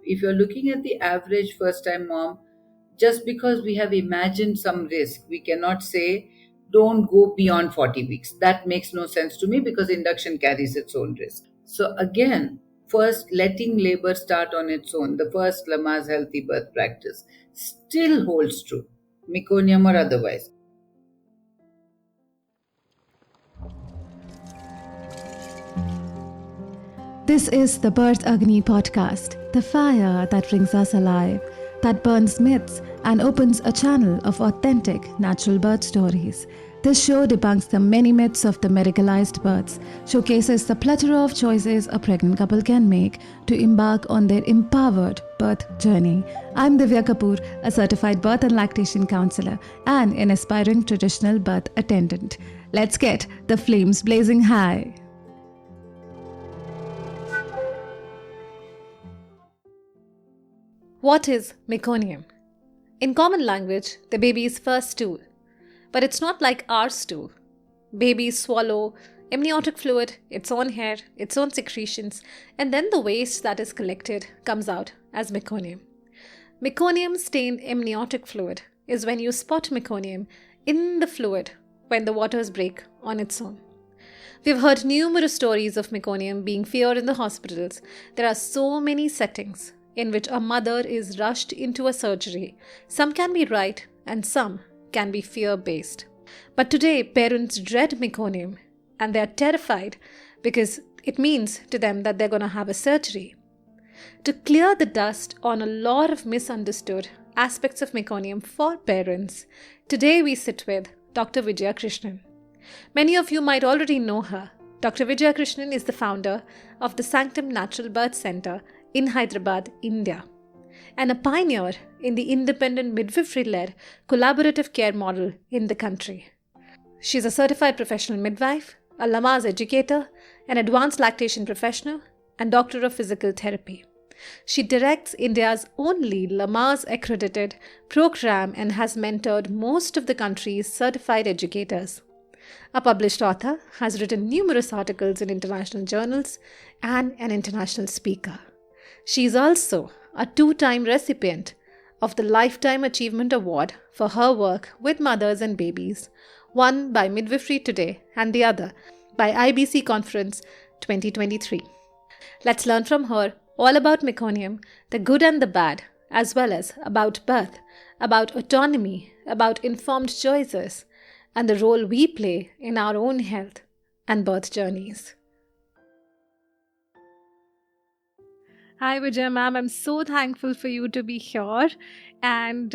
If you're looking at the average first time mom, just because we have imagined some risk, we cannot say don't go beyond 40 weeks. That makes no sense to me because induction carries its own risk. So, again, first letting labor start on its own, the first Lamaze healthy birth practice, still holds true, meconium or otherwise. This is the Birth Agni podcast, the fire that brings us alive, that burns myths and opens a channel of authentic natural birth stories. This show debunks the many myths of the medicalized births, showcases the plethora of choices a pregnant couple can make to embark on their empowered birth journey. I'm Divya Kapoor, a certified birth and lactation counselor and an aspiring traditional birth attendant. Let's get the flames blazing high. What is meconium? In common language, the baby's first stool. But it's not like our stool. Babies swallow amniotic fluid, its own hair, its own secretions, and then the waste that is collected comes out as meconium. Meconium-stained amniotic fluid is when you spot meconium in the fluid when the waters break on its own. We've heard numerous stories of meconium being feared in the hospitals. There are so many settings in which a mother is rushed into a surgery. Some can be right and some can be fear-based. But today, parents dread meconium and they are terrified because it means to them that they're going to have a surgery. To clear the dust on a lot of misunderstood aspects of meconium for parents, today we sit with Dr. Vijaya Krishnan. Many of you might already know her. Dr. Vijaya Krishnan is the founder of the Sanctum Natural Birth Center in Hyderabad, India, and a pioneer in the independent midwifery-led collaborative care model in the country. She's a certified professional midwife, a Lamaze educator, an advanced lactation professional, and doctor of physical therapy. She directs India's only Lamaze accredited program and has mentored most of the country's certified educators. A published author, has written numerous articles in international journals, and an international speaker. She is also a 2-time recipient of the Lifetime Achievement Award for her work with mothers and babies, one by Midwifery Today and the other by IBC Conference 2023. Let's learn from her all about meconium, the good and the bad, as well as about birth, about autonomy, about informed choices, and the role we play in our own health and birth journeys. Hi Vijaya ma'am, I'm so thankful for you to be here. And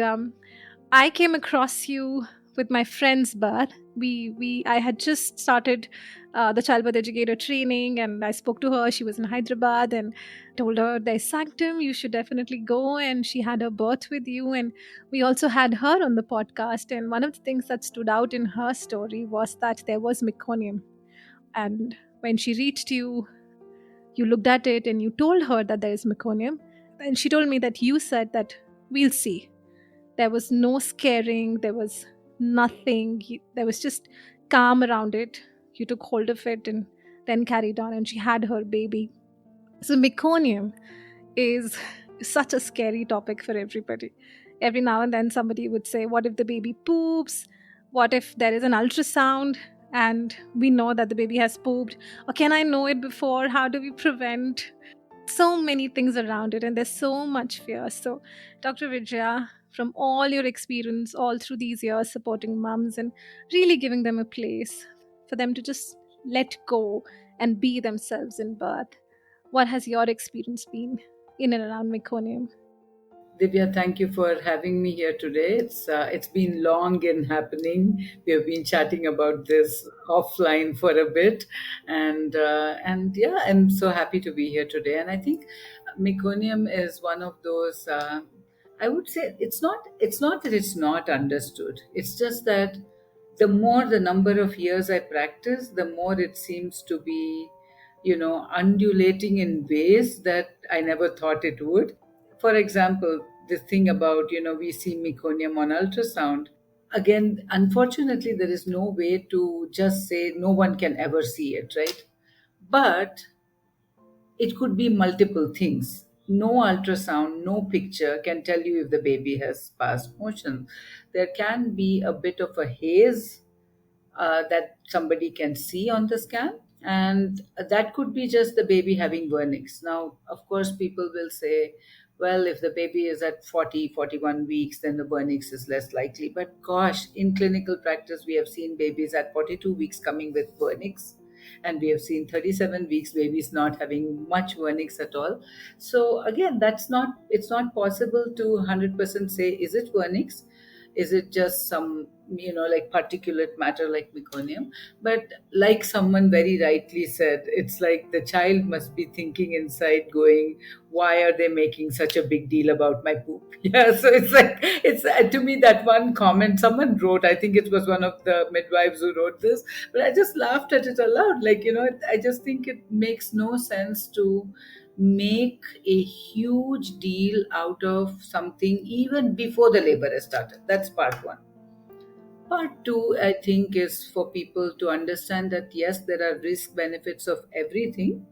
I came across you with my friend's birth. I had just started the childbirth educator training, and I spoke to her. She was in Hyderabad and told her there's Sanctum, you should definitely go. And she had her birth with you, and we also had her on the podcast. And one of the things that stood out in her story was that there was meconium. And when she reached you, you looked at it and you told her that there is meconium. And she told me that you said that we'll see. There was no scaring. There was nothing. There was just calm around it. You took hold of it and then carried on, and she had her baby. So meconium is such a scary topic for everybody. Every now and then somebody would say, what if the baby poops? What if there is an ultrasound and we know that the baby has pooped? Or can I know it before? How do we prevent? So many things around it, and there's so much fear. So Dr. Vijaya, from all your experience all through these years supporting mums and really giving them a place for them to just let go and be themselves in birth, what has your experience been in and around meconium? Divya, thank you for having me here today. It's been long in happening. We have been chatting about this offline for a bit, and yeah, I'm so happy to be here today. And I think meconium is one of those. I would say it's not that it's not understood. It's just that the number of years I practice, the more it seems to be, undulating in ways that I never thought it would. For example, this thing about, we see meconium on ultrasound. Again, unfortunately, there is no way to just say no one can ever see it, right? But it could be multiple things. no ultrasound, no picture can tell you if the baby has passed motion. There can be a bit of a haze that somebody can see on the scan, and that could be just the baby having vernix. Now, of course, people will say, well, if the baby is at 40, 41 weeks, then the vernix is less likely. But gosh, in clinical practice, we have seen babies at 42 weeks coming with vernix, and we have seen 37 weeks babies not having much vernix at all. So again, it's not possible to 100% say, is it vernix, is it just some, like particulate matter like meconium? But like someone very rightly said, it's like the child must be thinking inside, going, why are they making such a big deal about my poop? Yeah, so it's like, it's to me, that one comment someone wrote, I think it was one of the midwives who wrote this, but I just laughed at it aloud. Like, I just think it makes no sense to make a huge deal out of something even before the labor has started. That's part one. Part two, I think, is for people to understand that yes, there are risk benefits of everything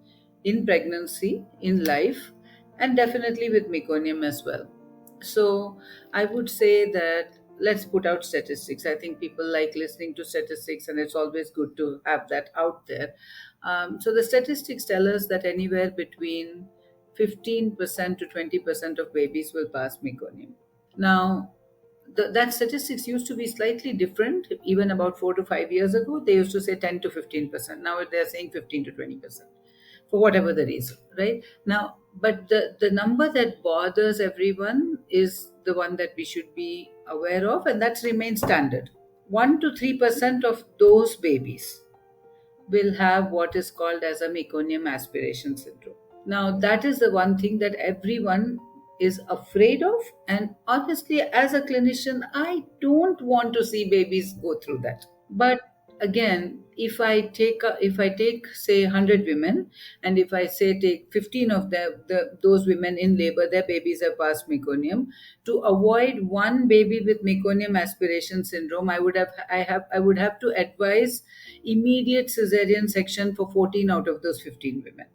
in pregnancy, in life, and definitely with meconium as well. So I would say that let's put out statistics. I think people like listening to statistics, and it's always good to have that out there. So the statistics tell us that anywhere between 15% to 20% of babies will pass meconium. Now, that statistics used to be slightly different even about 4 to 5 years ago. They used to say 10 to 15%. Now they're saying 15 to 20%, for whatever the reason, right? Now, but the number that bothers everyone is the one that we should be aware of, and that's remains standard. 1 to 3% of those babies will have what is called as a meconium aspiration syndrome. Now, that is the one thing that everyone is afraid of. And honestly, as a clinician, I don't want to see babies go through that. But again, if I take say 100 women, and if I say take 15 of those women in labor, their babies have passed meconium, to avoid one baby with meconium aspiration syndrome, I would have to advise immediate cesarean section for 14 out of those 15 women,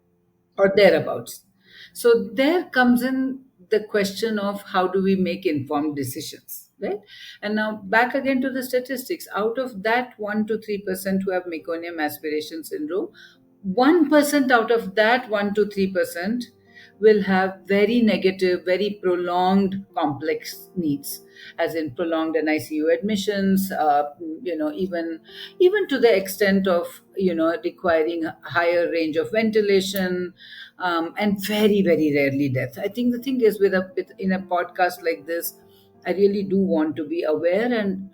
or thereabouts. So there comes in the question of how do we make informed decisions, right? And now back again to the statistics. Out of that 1 to 3% who have meconium aspiration syndrome, 1% out of that 1 to 3% will have very negative, very prolonged complex needs, as in prolonged NICU admissions, even to the extent of requiring a higher range of ventilation, and very very rarely death. I think the thing is in a podcast like this, I really do want to be aware and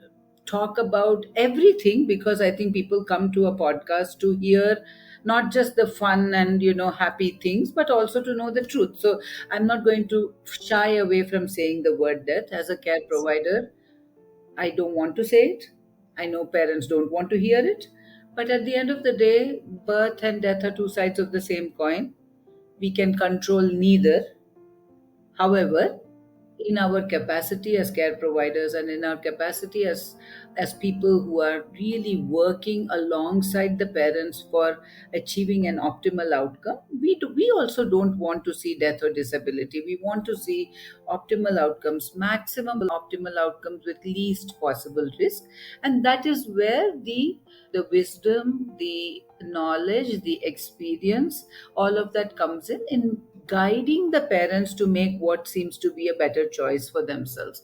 talk about everything, because I think people come to a podcast to hear not just the fun and happy things, but also to know the truth. So I'm not going to shy away from saying the word death. As a care provider, I don't want to say it. I know parents don't want to hear it, but at the end of the day, birth and death are two sides of the same coin. We can control neither. However, in our capacity as care providers, and in our capacity as people who are really working alongside the parents for achieving an optimal outcome, we also don't want to see death or disability. We want to see optimal outcomes, maximum optimal outcomes with least possible risk. And that is where the wisdom, the knowledge, the experience, all of that comes in guiding the parents to make what seems to be a better choice for themselves.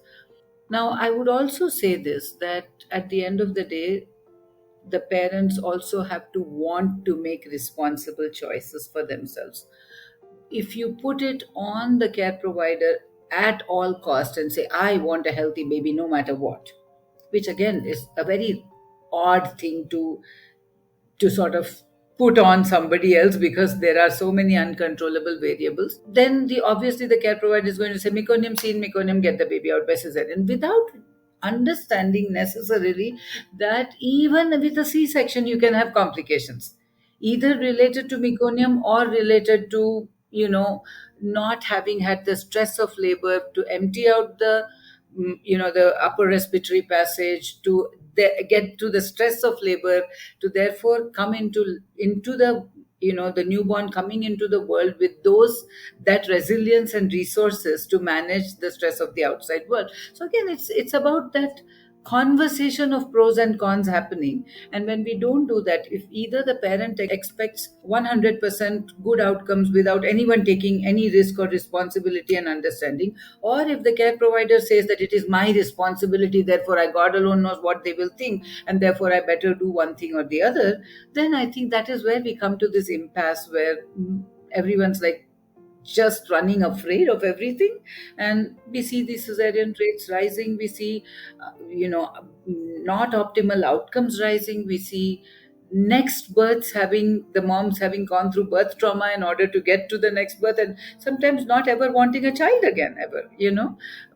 Now, I would also say this, that at the end of the day, the parents also have to want to make responsible choices for themselves. If you put it on the care provider at all cost and say, I want a healthy baby no matter what, which again is a very odd thing to sort of put on somebody else, because there are so many uncontrollable variables, then obviously the care provider is going to say meconium, seen meconium, get the baby out by cesarean, without understanding necessarily that even with a C-section you can have complications, either related to meconium or related to not having had the stress of labor to empty out the upper respiratory passage, to get to the stress of labor, to therefore come into the the newborn coming into the world with those that resilience and resources to manage the stress of the outside world. So again, it's about that conversation of pros and cons happening. And when we don't do that, if either the parent expects 100% good outcomes without anyone taking any risk or responsibility and understanding, or if the care provider says that it is my responsibility, therefore God alone knows what they will think, and therefore I better do one thing or the other, then I think that is where we come to this impasse where everyone's like just running afraid of everything. And we see the cesarean rates rising, we see not optimal outcomes rising, we see next births having the moms having gone through birth trauma in order to get to the next birth, and sometimes not ever wanting a child again ever,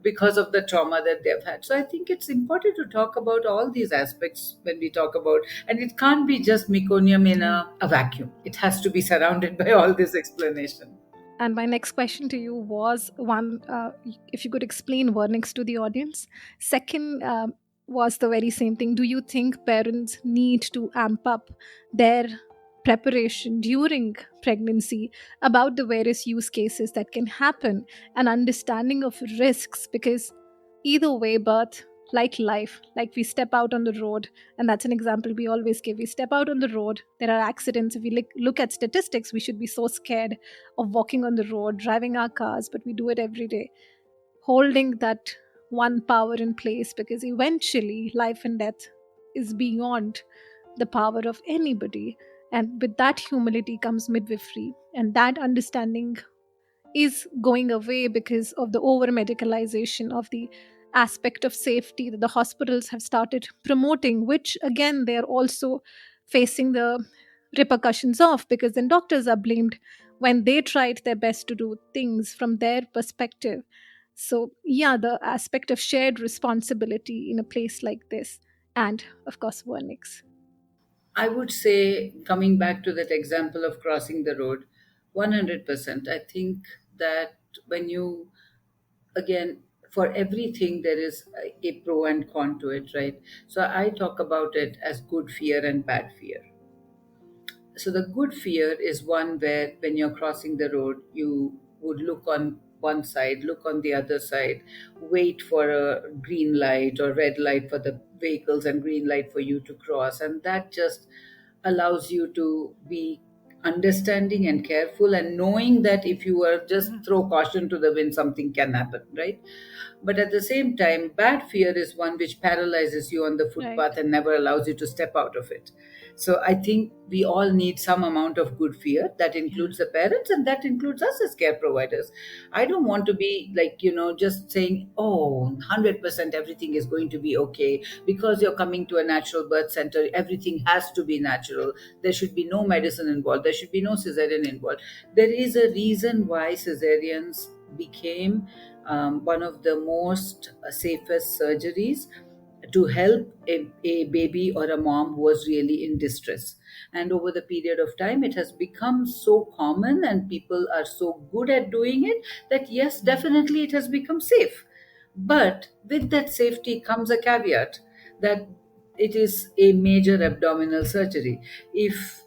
because of the trauma that they've had. So I think it's important to talk about all these aspects when we talk about, and it can't be just meconium in a vacuum. It has to be surrounded by all this explanation. And my next question to you was one, if you could explain vernix to the audience. Second, was the very same thing. Do you think parents need to amp up their preparation during pregnancy about the various use cases that can happen and understanding of risks? Because either way, birth, like life, like we step out on the road, and that's an example we always give. We step out on the road, there are accidents. If we look at statistics, we should be so scared of walking on the road, driving our cars, but we do it every day, holding that one power in place, because eventually life and death is beyond the power of anybody. And with that humility comes midwifery, and that understanding is going away because of the over medicalization of the aspect of safety that the hospitals have started promoting, which again they're also facing the repercussions of, because then doctors are blamed when they tried their best to do things from their perspective. So yeah, the aspect of shared responsibility in a place like this, and of course vernix. I would say, coming back to that example of crossing the road, 100%. I think that when you, again, for everything, there is a pro and con to it, right? So I talk about it as good fear and bad fear. So the good fear is one where when you're crossing the road, you would look on one side, look on the other side, wait for a green light or red light for the vehicles and green light for you to cross. And that just allows you to be understanding and careful and knowing that if you are just throw caution to the wind, something can happen, right? But at the same time, bad fear is one which paralyzes you on the Right. footpath and never allows you to step out of it. So I think we all need some amount of good fear. That includes the parents and that includes us as care providers. I don't want to be like, just saying, oh, 100% everything is going to be okay because you're coming to a natural birth center. Everything has to be natural. There should be no medicine involved. There should be no cesarean involved. There is a reason why cesareans became one of the most safest surgeries to help a baby or a mom who was really in distress. And over the period of time, it has become so common and people are so good at doing it that, yes, definitely it has become safe. But with that safety comes a caveat that it is a major abdominal surgery. If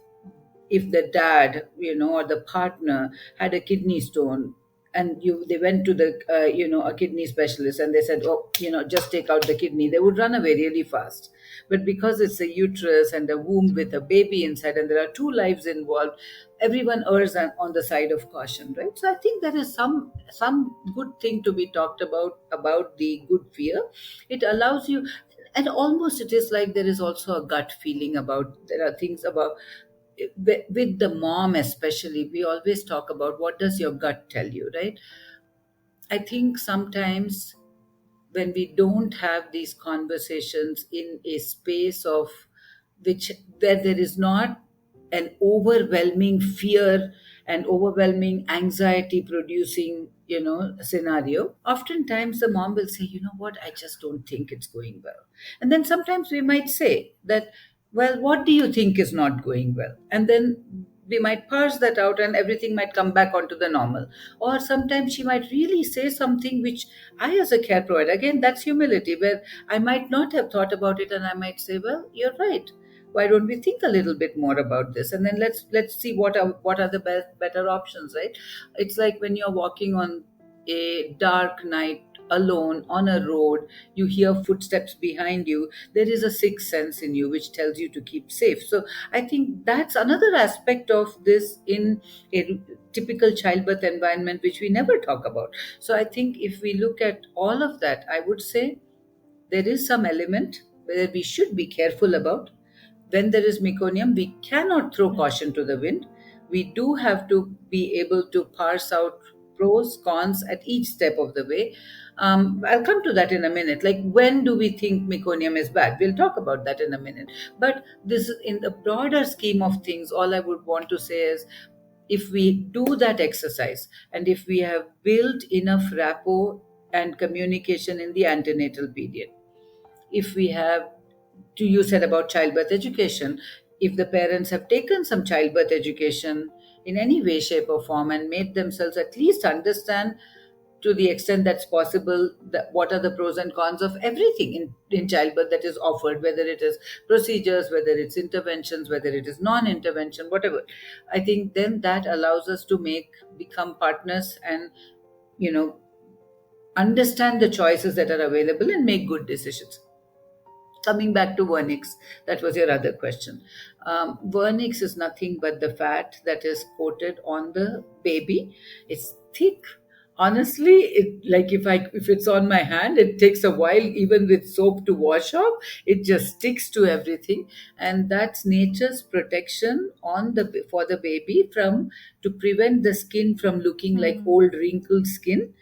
the dad, or the partner had a kidney stone, and they went to the a kidney specialist and they said, oh, just take out the kidney, they would run away really fast. But because it's a uterus and a womb with a baby inside and there are two lives involved, everyone errs on the side of caution, right? So I think there is some good thing to be talked about the good fear. It allows you, and almost it is like there is also a gut feeling about, there are things about, with the mom especially, we always talk about what does your gut tell you, right? I think sometimes when we don't have these conversations in a space of which where there is not an overwhelming fear and overwhelming anxiety producing scenario, oftentimes the mom will say, you know what, I just don't think it's going well. And then sometimes we might say that, well, what do you think is not going well? And then we might parse that out and everything might come back onto the normal. Or sometimes she might really say something which I, as a care provider, again, that's humility, where I might not have thought about it and I might say, well, you're right. Why don't we think a little bit more about this, and then let's see what are the better options, right? It's like when you're walking on a dark night alone on a road, you hear footsteps behind you. There is a sixth sense in you which tells you to keep safe. So I think that's another aspect of this in a typical childbirth environment which we never talk about. So I think if we look at all of that, I would say there is some element where we should be careful about. When there is meconium, we cannot throw caution to the wind. We do have to be able to parse out pros, cons at each step of the way. I'll come to that in a minute. Like, when do we think meconium is bad? We'll talk about that in a minute. But this is in the broader scheme of things. All I would want to say is, if we do that exercise and if we have built enough rapport and communication in the antenatal period, if we have, to you said about childbirth education, if the parents have taken some childbirth education in any way, shape, or form and made themselves at least understand to the extent that's possible that what are the pros and cons of everything in childbirth that is offered, whether it is procedures, whether it's interventions, whether it is non-intervention, whatever, I think then that allows us to become partners and, you know, understand the choices that are available and make good decisions. Coming back to vernix, that was your other question. Vernix is nothing but the fat that is coated on the baby. It's thick. Honestly, if it's on my hand, it takes a while, even with soap, to wash off. It just sticks to everything, and that's nature's protection on the for the baby, from to prevent the skin from looking like old wrinkled skin.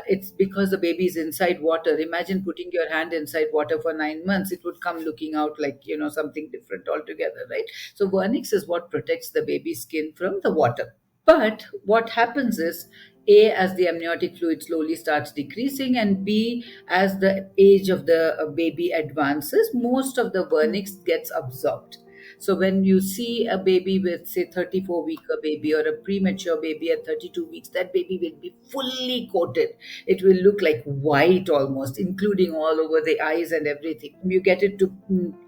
It's because the baby is inside water. Imagine putting your hand inside water for 9 months. It would come looking out like, something different altogether, right? So vernix is what protects the baby's skin from the water. But what happens is, A, as the amniotic fluid slowly starts decreasing, and B, as the age of the baby advances, most of the vernix gets absorbed. So when you see a baby with, say, 34-week baby or a premature baby at 32 weeks, that baby will be fully coated. It will look like white almost, including all over the eyes and everything. You get it to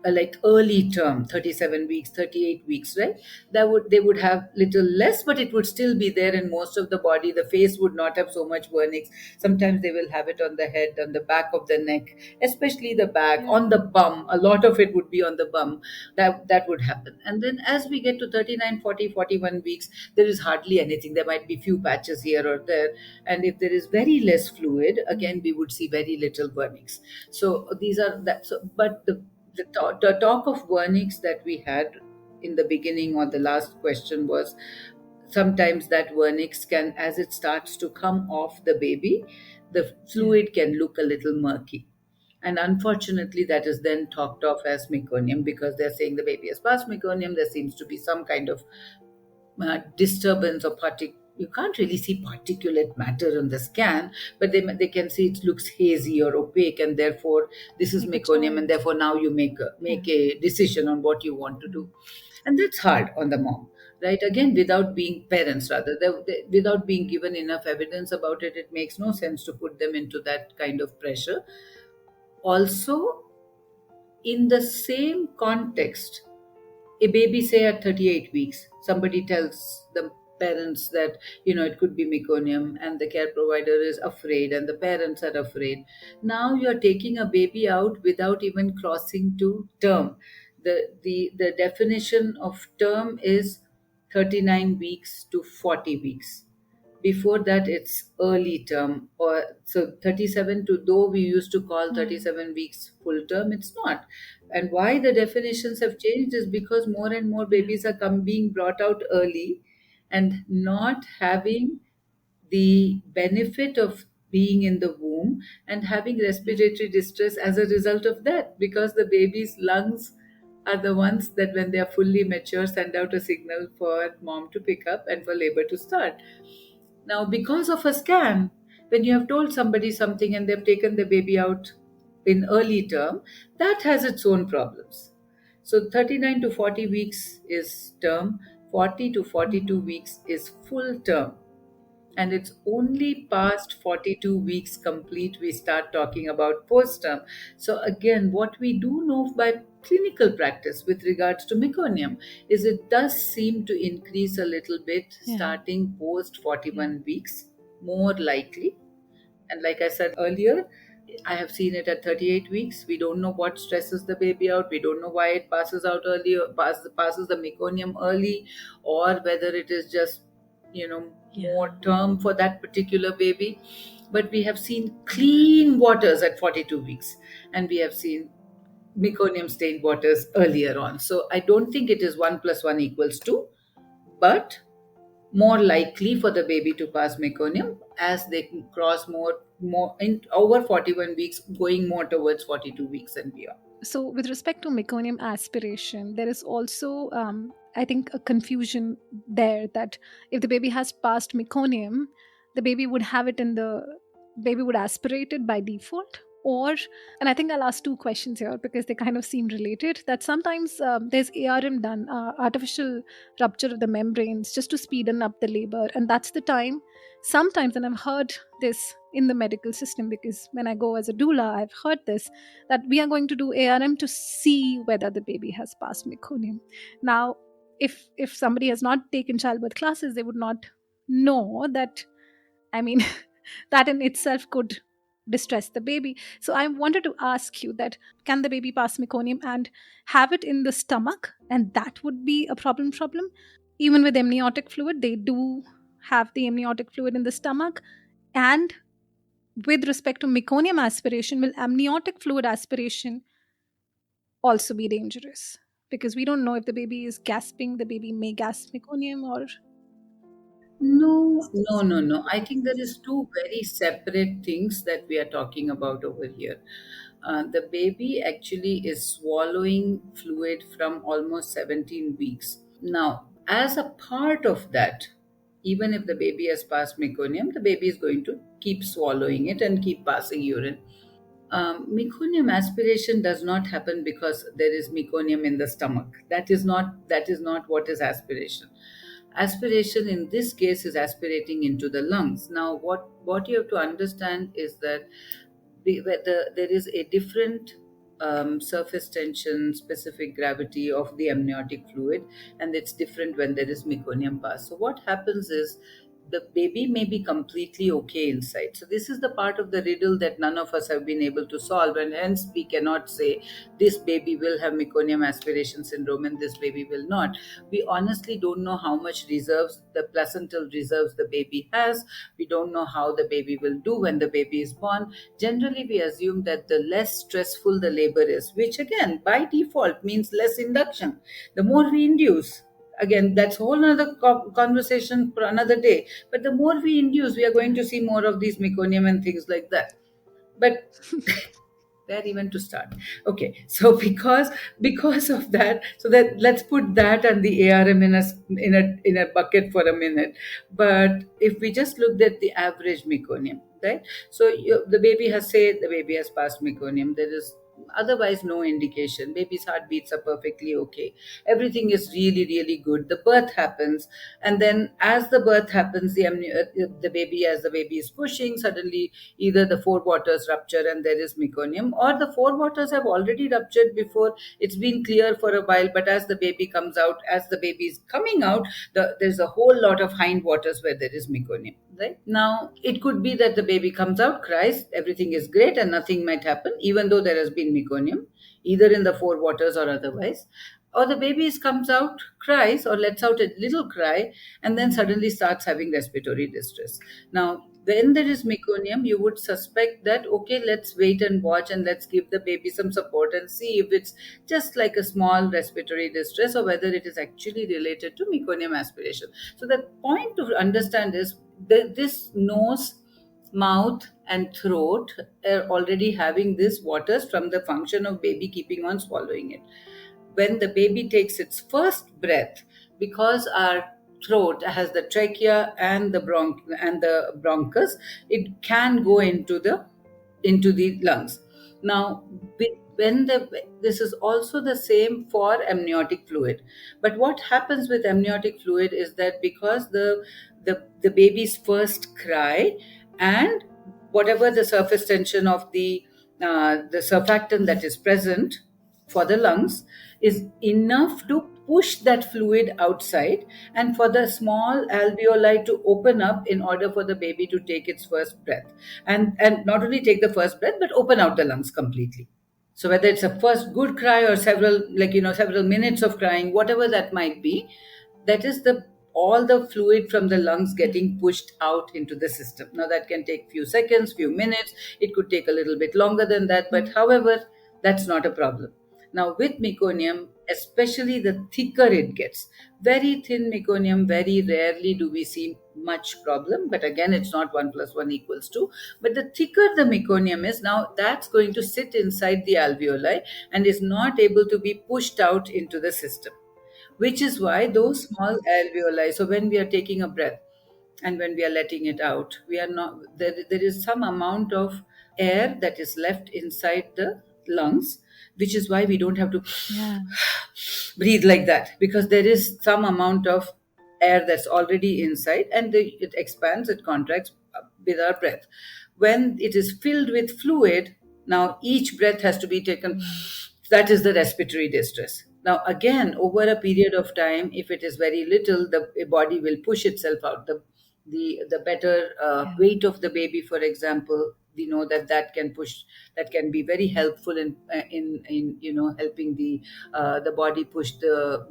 like early term, 37 weeks, 38 weeks, right? They would have little less, but it would still be there in most of the body. The face would not have so much vernix. Sometimes they will have it on the head, on the back of the neck, especially the back, on the bum. A lot of it would be on the bum. That would happen. And then as we get to 39, 40, 41 weeks, there is hardly anything. There might be few patches here or there. And if there is very less fluid, again, we would see very little vernix. So these are that. So, but the talk of vernix that we had in the beginning, or the last question, was sometimes that vernix can, as it starts to come off the baby, the fluid can look a little murky. And unfortunately, that is then talked of as meconium, because they're saying the baby has passed meconium. There seems to be some kind of disturbance or you can't really see particulate matter on the scan, but they can see it looks hazy or opaque, and therefore this is meconium, and therefore now you make a decision on what you want to do. And that's hard on the mom, right? Again, without being parents, rather, without being given enough evidence about it, it makes no sense to put them into that kind of pressure. Also, in the same context, a baby, say at 38 weeks, somebody tells the parents that, it could be meconium, and the care provider is afraid and the parents are afraid. Now you're taking a baby out without even crossing to term. The definition of term is 39 weeks to 40 weeks. Before that, it's early term, or so 37 to, though we used to call 37 weeks full term, it's not. And why the definitions have changed is because more and more babies are being brought out early and not having the benefit of being in the womb and having respiratory distress as a result of that, because the baby's lungs are the ones that, when they are fully mature, send out a signal for mom to pick up and for labor to start. Now, because of a scan, when you have told somebody something and they've taken the baby out in early term, that has its own problems. So 39 to 40 weeks is term, 40 to 42 weeks is full term. And it's only past 42 weeks complete we start talking about post term. So again, what we do know by clinical practice with regards to meconium is it does seem to increase a little bit Yeah. starting post 41 weeks, more likely. And like I said earlier, I have seen it at 38 weeks. We don't know what stresses the baby out. We don't know why it passes out early, or passes the meconium early, or whether it is just, more term for that particular baby. But we have seen clean waters at 42 weeks, and we have seen meconium stained waters earlier on. So I don't think it is 1 plus 1 equals 2, but more likely for the baby to pass meconium as they cross more in over 41 weeks, going more towards 42 weeks and beyond. So, with respect to meconium aspiration, there is also, I think, a confusion there that if the baby has passed meconium, the baby would have it in the baby would aspirate it by default. Or, and I think I'll ask two questions here because they kind of seem related. That sometimes there's ARM done, artificial rupture of the membranes, just to speeden up the labor, and that's the time. Sometimes, and I've heard this in the medical system because when I go as a doula, I've heard this that we are going to do ARM to see whether the baby has passed meconium. Now, if somebody has not taken childbirth classes, they would not know that. I mean, that in itself could distress the baby. So I wanted to ask you that can the baby pass meconium and have it in the stomach, and that would be a problem. Even with amniotic fluid, they do have the amniotic fluid in the stomach. And with respect to meconium aspiration, will amniotic fluid aspiration also be dangerous? Because we don't know if the baby is gasping, the baby may gasp meconium or. No, no, no, no. I think there is two very separate things that we are talking about over here. The baby actually is swallowing fluid from almost 17 weeks. Now, as a part of that, even if the baby has passed meconium, the baby is going to keep swallowing it and keep passing urine. Meconium aspiration does not happen because there is meconium in the stomach. That is not what is aspiration. Aspiration in this case is aspirating into the lungs. Now, what you have to understand is that there is a different surface tension, specific gravity of the amniotic fluid, and it's different when there is meconium pass. So what happens is the baby may be completely okay inside. So this is the part of the riddle that none of us have been able to solve, and hence we cannot say this baby will have meconium aspiration syndrome and this baby will not. We honestly don't know how much reserves, the placental reserves, the baby has. We don't know how the baby will do when the baby is born. Generally, we assume that the less stressful the labor is, which again by default means less induction. The more we induce, again that's a whole other conversation for another day, but the more we induce, we are going to see more of these meconium and things like that. But where even to start? Okay, so because of that, so that let's put that and the ARM in a bucket for a minute. But if we just looked at the average meconium, right? So the baby has, say the baby has passed meconium, there is otherwise no indication, baby's heartbeats are perfectly okay, everything is really really good, the birth happens, and then as the birth happens, the baby, as the baby is pushing, suddenly either the four waters rupture and there is meconium, or the four waters have already ruptured before, it's been clear for a while, but as the baby comes out, as the baby is coming out, there's a whole lot of hind waters where there is meconium. Right now, it could be that the baby comes out, cries, everything is great, and nothing might happen, even though there has been meconium, either in the four waters or otherwise. Or the baby comes out, cries, or lets out a little cry, and then suddenly starts having respiratory distress. Now, when there is meconium, you would suspect that, okay, let's wait and watch and let's give the baby some support and see if it's just like a small respiratory distress or whether it is actually related to meconium aspiration. So, the point to understand is this nose, mouth, and throat are already having this waters from the function of baby keeping on swallowing it. When the baby takes its first breath, because our throat has the trachea and the bronchus, it can go into the lungs. Now, this is also the same for amniotic fluid. But what happens with amniotic fluid is that because the baby's first cry and whatever the surface tension of the surfactant that is present, for the lungs is enough to push that fluid outside and for the small alveoli to open up in order for the baby to take its first breath, and not only take the first breath but open out the lungs completely. So whether it's a first good cry or several, several minutes of crying, whatever that might be, that is the all the fluid from the lungs getting pushed out into the system. Now that can take few seconds, few minutes, it could take a little bit longer than that, but however, that's not a problem. Now with meconium, especially the thicker it gets, very thin meconium, very rarely do we see much problem, but again it's not 1 plus 1 equals 2. But the thicker the meconium is, now that's going to sit inside the alveoli and is not able to be pushed out into the system, which is why those small alveoli, so when we are taking a breath and when we are letting it out, we are not there is some amount of air that is left inside the lungs, which is why we don't have to Yeah. breathe like that, because there is some amount of air that's already inside, and it expands, it contracts with our breath. When it is filled with fluid, now each breath has to be taken. That is the respiratory distress. Now again, over a period of time, if it is very little, the body will push itself out. The better weight of the baby, for example, we know that that can be very helpful in helping the body push the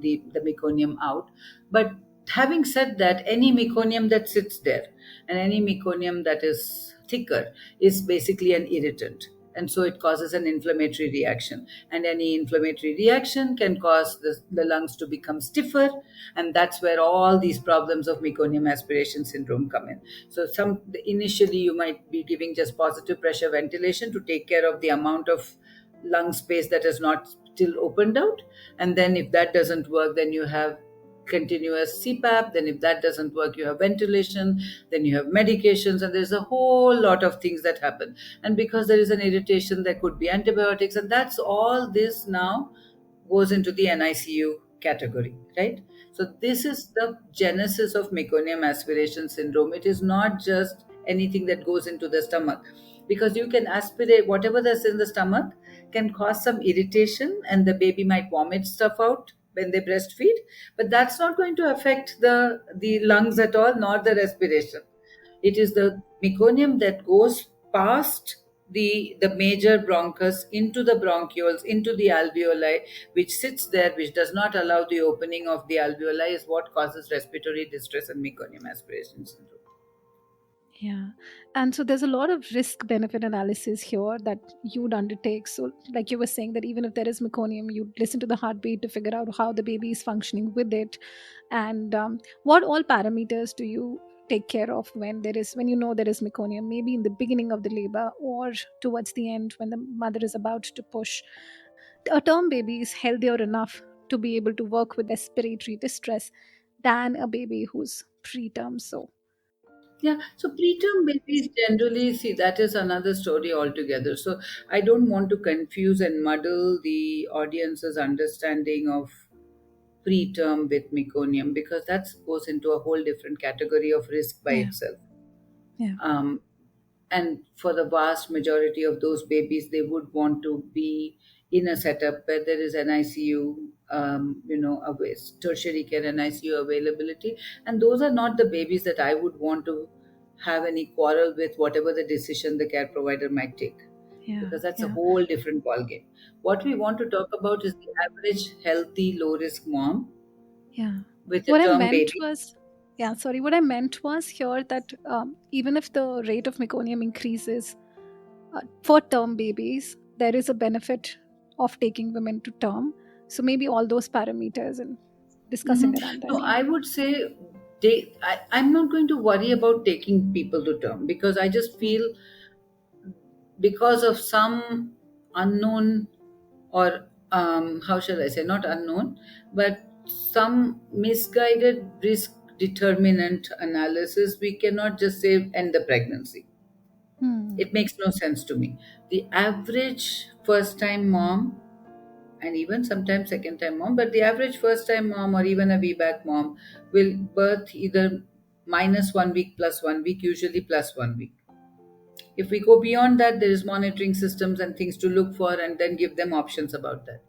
meconium out. But having said that, any meconium that sits there and any meconium that is thicker is basically an irritant, and so it causes an inflammatory reaction, and any inflammatory reaction can cause the lungs to become stiffer, and that's where all these problems of meconium aspiration syndrome come in. So initially you might be giving just positive pressure ventilation to take care of the amount of lung space that is not still opened out, and then if that doesn't work, then you have continuous CPAP. Then if that doesn't work, you have ventilation, then you have medications, and there's a whole lot of things that happen. And because there is an irritation, there could be antibiotics, and that's all this now goes into the NICU category, right? So this is the genesis of meconium aspiration syndrome. It is not just anything that goes into the stomach, because you can aspirate whatever that's in the stomach can cause some irritation, and the baby might vomit stuff out when they breastfeed, but that's not going to affect the lungs at all, nor the respiration. It is the meconium that goes past the major bronchus into the bronchioles, into the alveoli, which sits there, which does not allow the opening of the alveoli, is what causes respiratory distress and meconium aspiration syndrome. Yeah. And so there's a lot of risk benefit analysis here that you'd undertake. So, like you were saying, that even if there is meconium, you listen to the heartbeat to figure out how the baby is functioning with it. And what all parameters do you take care of when you know there is meconium, maybe in the beginning of the labor or towards the end when the mother is about to push? A term baby is healthier enough to be able to work with respiratory distress than a baby who's preterm. So, Yeah, so preterm babies generally, see, that is another story altogether. So I don't want to confuse and muddle the audience's understanding of preterm with meconium, because that goes into a whole different category of risk by yeah, itself. yeah, Um, and for the vast majority of those babies, they would want to be in a setup where there is NICU, tertiary care NICU availability. And those are not the babies that I would want to have any quarrel with, whatever the decision the care provider might take, yeah, because that's a yeah. whole different ballgame. What we want to talk about is the average healthy low risk mom Yeah. with a What I term meant baby. was, yeah, sorry, what I meant was here that even if the rate of meconium increases for term babies, there is a benefit of taking women to term. So maybe all those parameters and Mhm. discussing around that. No, Yeah. I would say I'm not going to worry about taking people to term, because I just feel, because of some unknown, or how shall I say, not unknown, but some misguided risk determinant analysis, we cannot just say end the pregnancy. Hmm. It makes no sense to me. The average first time mom, and even sometimes second time mom, but the average first time mom or even a VBAC mom will birth either minus 1 week plus 1 week, usually plus 1 week. If we go beyond that, there is monitoring systems and things to look for, and then give them options about that.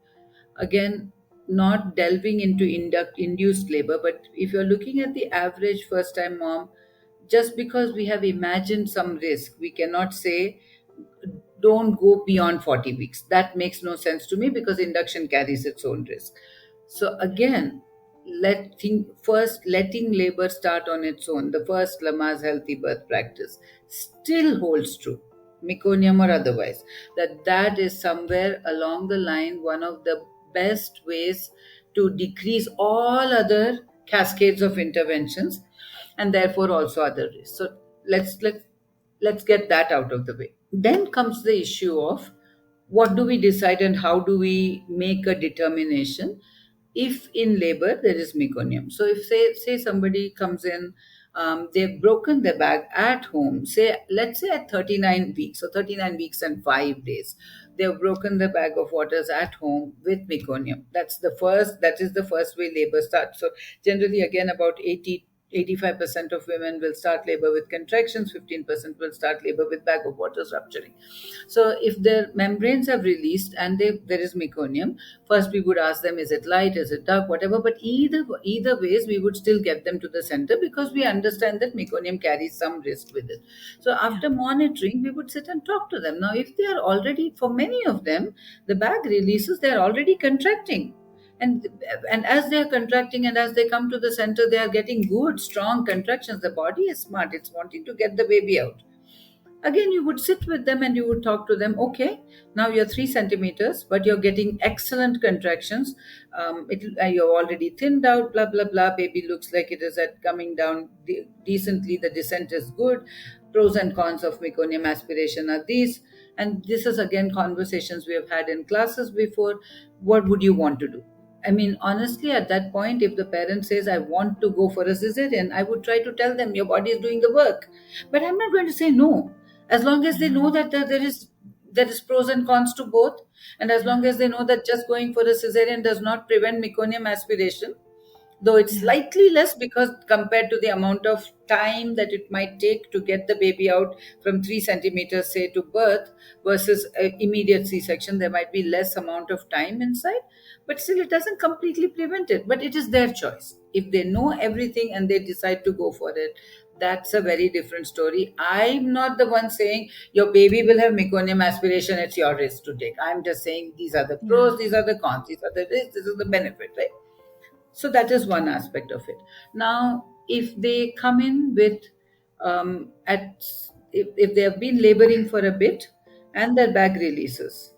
Again, not delving into induced labor, but if you're looking at the average first time mom, just because we have imagined some risk, we cannot say don't go beyond 40 weeks. That makes no sense to me because induction carries its own risk. So again, first letting labor start on its own, the first Lama's healthy birth practice, still holds true, meconium or otherwise, that is somewhere along the line one of the best ways to decrease all other cascades of interventions, and therefore also other risks. So let's get that out of the way. Then comes the issue of what do we decide and how do we make a determination if in labor there is meconium. So if say somebody comes in, they've broken their bag at home, say let's say at 39 weeks, so 39 weeks and 5 days, they've broken the bag of waters at home with meconium. That is the first way labor starts. So generally, again, about 85% of women will start labor with contractions, 15% will start labor with bag of waters rupturing. So if their membranes have released and there is meconium, first we would ask them, is it light, is it dark, whatever. But either ways, we would still get them to the center because we understand that meconium carries some risk with it. So after monitoring, we would sit and talk to them. Now, if they are already, for many of them, the bag releases, they are already contracting. And as they are contracting and as they come to the center, they are getting good strong contractions. The body is smart, it's wanting to get the baby out. Again, you would sit with them and you would talk to them. Okay, now you're 3 centimeters, but you're getting excellent contractions. You're already thinned out, blah blah blah. Baby looks like it is at coming down decently. The descent is good. Pros and cons of meconium aspiration are these. And this is again conversations we have had in classes before. What would you want to do? I mean, honestly, at that point, if the parent says, I want to go for a cesarean, I would try to tell them, your body is doing the work. But I'm not going to say no. As long as they know that there is pros and cons to both, and as long as they know that just going for a cesarean does not prevent meconium aspiration, though it's slightly less because compared to the amount of time that it might take to get the baby out from 3 centimeters, say, to birth versus immediate C-section, there might be less amount of time inside, but still it doesn't completely prevent it. But it is their choice. If they know everything and they decide to go for it, that's a very different story. I'm not the one saying your baby will have meconium aspiration, it's your risk to take. I'm just saying these are the pros, these are the cons, these are the risks, this is the benefit, right? So that is one aspect of it. Now, if they come in with, if they have been laboring for a bit and their bag releases,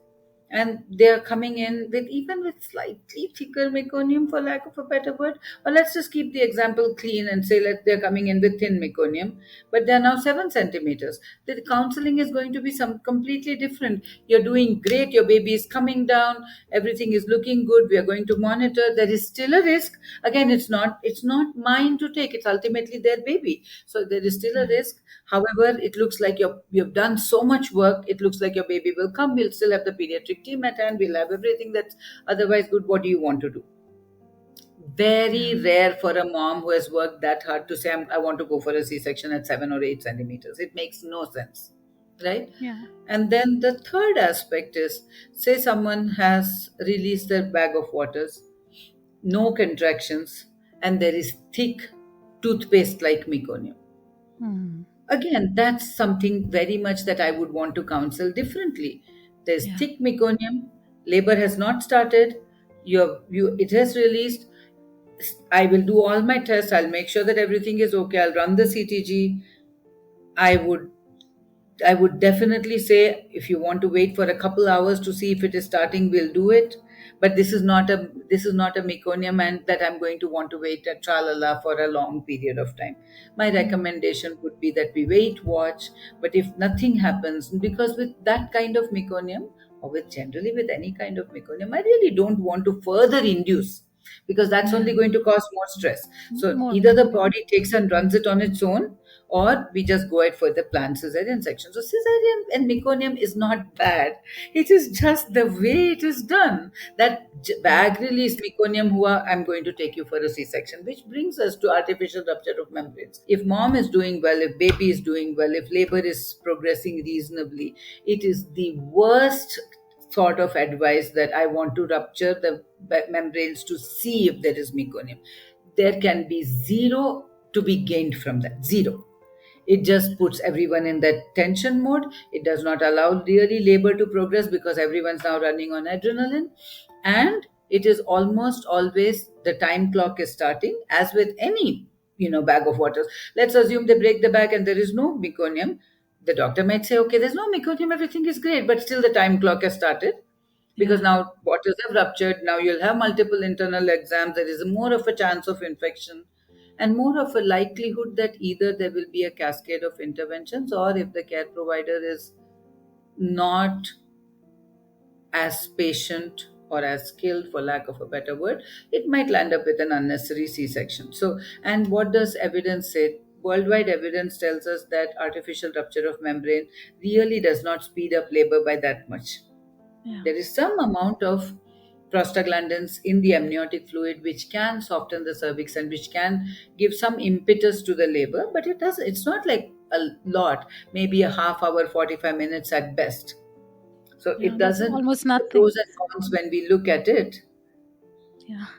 and they are coming in with even with slightly thicker meconium, for lack of a better word, or let's just keep the example clean and say that they're coming in with thin meconium, but they're now 7 centimeters. The counseling is going to be some completely different. You're doing great, your baby is coming down, everything is looking good, we are going to monitor. There is still a risk. Again, it's not mine to take, it's ultimately their baby. So there is still a risk. However, it looks like you've done so much work. It looks like your baby will come. We'll still have the pediatric team at hand. We'll have everything that's otherwise good. What do you want to do? Very rare for a mom who has worked that hard to say, I want to go for a C-section at 7 or 8 centimeters. It makes no sense, right? Yeah. And then the third aspect is, say someone has released their bag of waters, no contractions, and there is thick toothpaste like meconium. Again, that's something very much that I would want to counsel differently. There's thick meconium, labor has not started, it has released. I will do all my tests, I'll make sure that everything is okay, I'll run the CTG. I would definitely say if you want to wait for a couple hours to see if it is starting, we'll do it. But this is not a meconium and that I'm going to want to wait at tralala for a long period of time. My recommendation would be that we wait, watch, but if nothing happens, because with that kind of meconium, or with generally with any kind of meconium, I really don't want to further induce because that's only going to cause more stress. So either the body takes and runs it on its own, or we just go ahead for the planned cesarean section. So cesarean and meconium is not bad. It is just the way it is done. That bag release meconium hua, I'm going to take you for a C-section, which brings us to artificial rupture of membranes. If mom is doing well, if baby is doing well, if labor is progressing reasonably, it is the worst sort of advice that I want to rupture the membranes to see if there is meconium. There can be zero to be gained from that. Zero. It just puts everyone in that tension mode. It does not allow really labor to progress because everyone's now running on adrenaline. And it is almost always the time clock is starting, as with any bag of waters. Let's assume they break the bag and there is no meconium. The doctor might say, okay, there's no meconium, everything is great, but still the time clock has started because now waters have ruptured. Now you'll have multiple internal exams. There is more of a chance of infection and more of a likelihood that either there will be a cascade of interventions, or if the care provider is not as patient or as skilled, for lack of a better word, it might land up with an unnecessary C-section. So, and what does evidence say? Worldwide evidence tells us that artificial rupture of membrane really does not speed up labor by that much. There is some amount of prostaglandins in the amniotic fluid which can soften the cervix and which can give some impetus to the labor, but it's not like a lot, maybe a half hour, 45 minutes at best. So it That's doesn't, almost the nothing. pros and cons, when we look at it,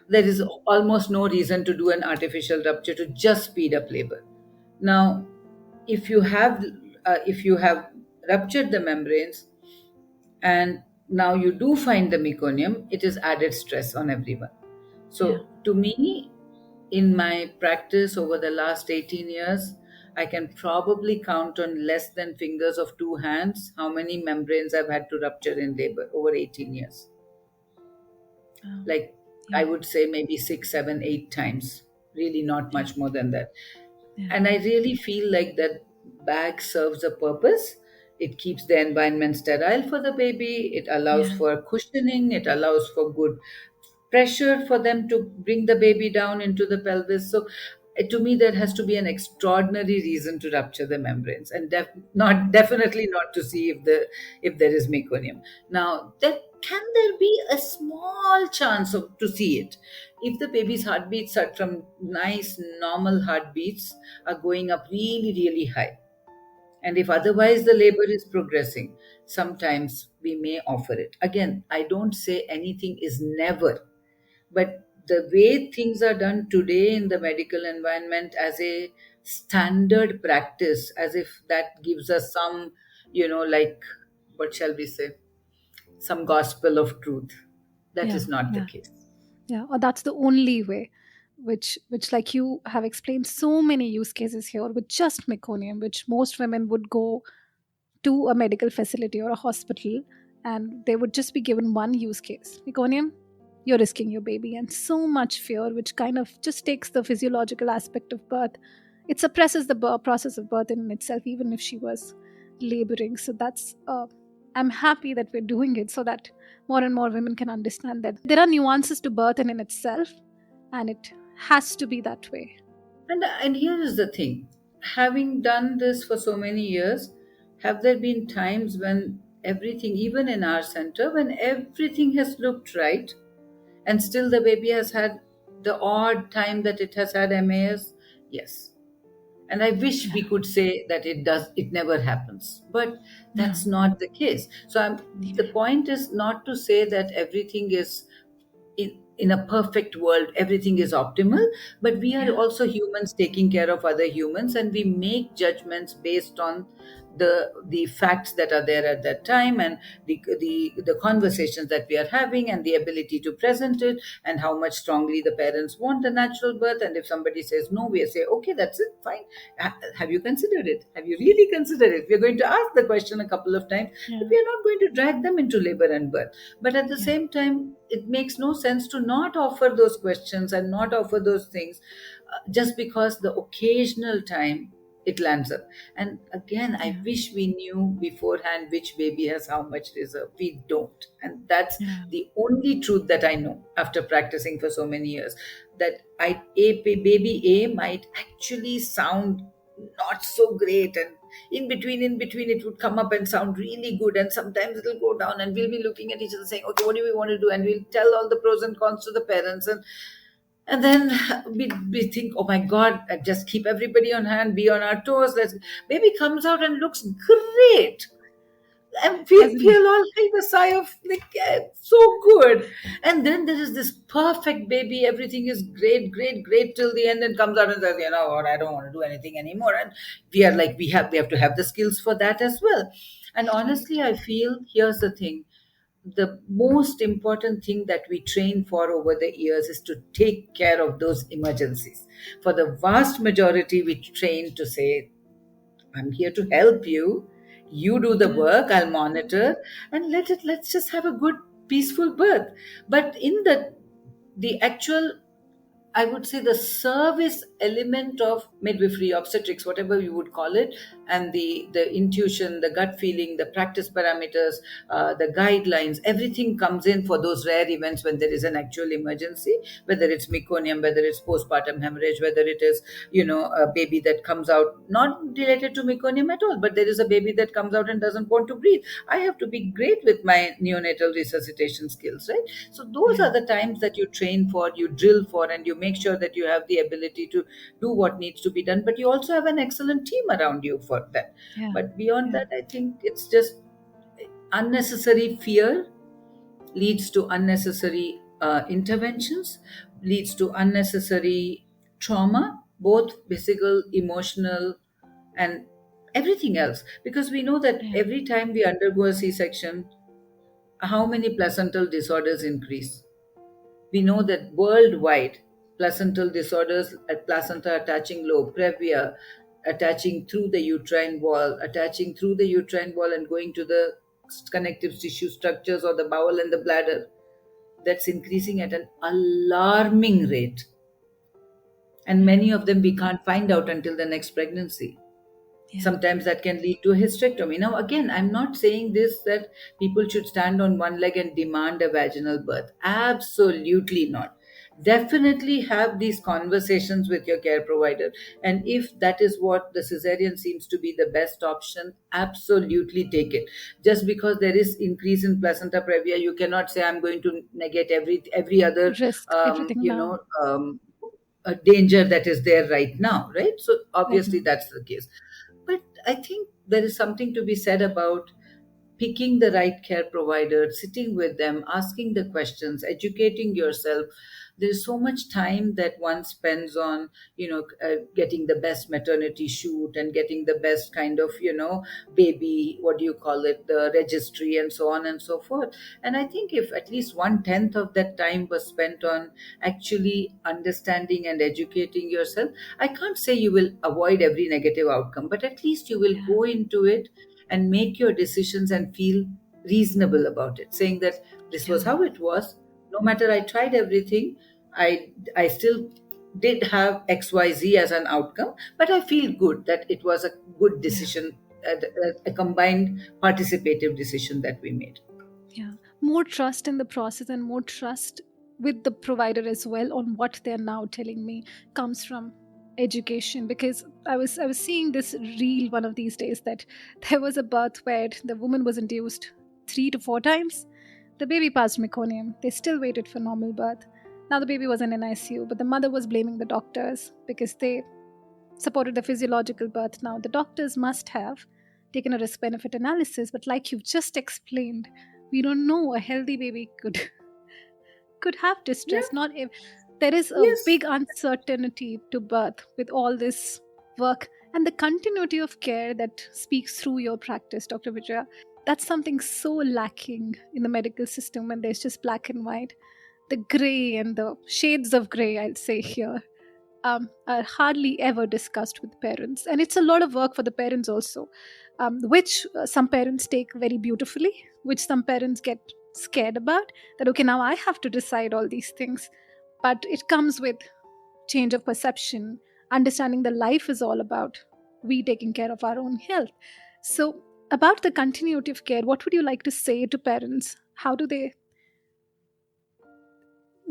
there is almost no reason to do an artificial rupture to just speed up labor. Now, if you have ruptured the membranes and now you do find the meconium, it is added stress on everyone. So to me, in my practice over the last 18 years, I can probably count on less than fingers of two hands how many membranes I've had to rupture in labor over 18 years. Like, I would say maybe 6, 7, 8 times, really not much more than that. And I really feel like that bag serves a purpose. It keeps the environment sterile for the baby. It allows for cushioning. It allows for good pressure for them to bring the baby down into the pelvis. So to me, there has to be an extraordinary reason to rupture the membranes, and definitely not to see if there is meconium. Now, can there be a small chance to see it if the baby's heartbeats are from nice normal heartbeats are going up really really high, and if otherwise the labor is progressing, sometimes we may offer it. Again, I don't say anything is never, but the way things are done today in the medical environment as a standard practice, as if that gives us some, like, what shall we say, some gospel of truth. That is not the case. Or that's the only way, which like you have explained so many use cases here with just meconium, which most women would go to a medical facility or a hospital and they would just be given one use case, meconium, you're risking your baby, and so much fear, which kind of just takes the physiological aspect of birth. It suppresses the process of birth in itself, even if she was laboring. So that's I'm happy that we're doing it so that more and more women can understand that there are nuances to birth in itself, and it has to be that way. And here is the thing. Having done this for so many years, have there been times when everything, even in our center, when everything has looked right and still the baby has had the odd time that it has had MAS? Yes. And I wish we could say that it never happens, but that's not the case. So the point is not to say that everything is in a perfect world, everything is optimal, but we are also humans taking care of other humans, and we make judgments based on the facts that are there at that time, and the conversations that we are having, and the ability to present it, and how much strongly the parents want a natural birth. And if somebody says no, we say, okay, that's it, fine. Have you considered it? Have you really considered it? We're going to ask the question a couple of times, but we are not going to drag them into labor and birth. But at the same time, it makes no sense to not offer those questions and not offer those things just because the occasional time it lands up. And again, I wish we knew beforehand which baby has how much reserve. We don't. And that's the only truth that I know after practicing for so many years, that baby A might actually sound not so great, and in between it would come up and sound really good, and sometimes it'll go down, and we'll be looking at each other saying, okay, what do we want to do? And we'll tell all the pros and cons to the parents, and then we think, oh my God, just keep everybody on hand, be on our toes. Baby comes out and looks great. And Agree. we'll all take a sigh of like, yeah, it's so good. And then there is this perfect baby. Everything is great, great, great till the end, and comes out and says, you know what, I don't want to do anything anymore. And we are like, we have to have the skills for that as well. And Right. honestly, I feel here's the thing. The most important thing that we train for over the years is to take care of those emergencies. For the vast majority, we train to say, I'm here to help you. You do the Yeah. work, I'll monitor, and let's just have a good peaceful birth. But in the actual, I would say, the service element of midwifery, obstetrics, whatever you would call it, and the intuition, the gut feeling, the practice parameters, the guidelines, everything comes in for those rare events when there is an actual emergency, whether it's meconium, whether it's postpartum hemorrhage, whether it is, a baby that comes out not related to meconium at all, but there is a baby that comes out and doesn't want to breathe. I have to be great with my neonatal resuscitation skills, right? So those Yeah. are the times that you train for, you drill for, and you make sure that you have the ability to do what needs to be done. But you also have an excellent team around you for that. Yeah. But beyond Yeah. that, I think it's just unnecessary fear leads to unnecessary interventions, leads to unnecessary trauma, both physical, emotional, and everything else. Because we know that Yeah. every time we undergo a C section, how many placental disorders increase? We know that worldwide, placental disorders at placenta attaching lobe, previa, attaching through the uterine wall, attaching through the uterine wall and going to the connective tissue structures or the bowel and the bladder, that's increasing at an alarming rate. And Yeah. many of them we can't find out until the next pregnancy. Yeah. Sometimes that can lead to a hysterectomy. Now, again, I'm not saying this that people should stand on one leg and demand a vaginal birth. Absolutely not. Definitely have these conversations with your care provider. And if that is what the cesarean seems to be the best option, absolutely take it. Just because there is increase in placenta previa, you cannot say I'm going to negate every other Risk um, everything you now. know um, a danger that is there right now, right? So obviously Agree. that's the case. But I think there is something to be said about picking the right care provider, sitting with them, asking the questions, educating yourself. There's so much time that one spends on, getting the best maternity shoot and getting the best kind of, baby, what do you call it, the registry and so on and so forth. And I think if at least 1/10 of that time was spent on actually understanding and educating yourself, I can't say you will avoid every negative outcome, but at least you will Yeah. go into it and make your decisions and feel reasonable about it, saying that this was Yeah. how it was. No matter I tried everything, I still did have XYZ as an outcome, but I feel good that it was a good Yeah. decision, a combined participative decision that we made. Yeah. More trust in the process and more trust with the provider as well on what they're now telling me comes from education, because I was seeing this reel one of these days that there was a birth where the woman was induced 3 to 4 times. The baby passed meconium. They still waited for normal birth. Now the baby was in an ICU, but the mother was blaming the doctors because they supported the physiological birth. Now the doctors must have taken a risk benefit analysis, but like you've just explained, we don't know a healthy baby could have Yeah, distress. Not if there is a yes. big uncertainty to birth with all this work and the continuity of care that speaks through your practice, Dr. Vijaya. That's something so lacking in the medical system when there's just black and white. The gray and the shades of gray, I'll say here, are hardly ever discussed with parents. And it's a lot of work for the parents also, which some parents take very beautifully, which some parents get scared about. That, okay, now I have to decide all these things. But it comes with change of perception, understanding the life is all about we taking care of our own health. So, about the continuity of care, what would you like to say to parents? How do they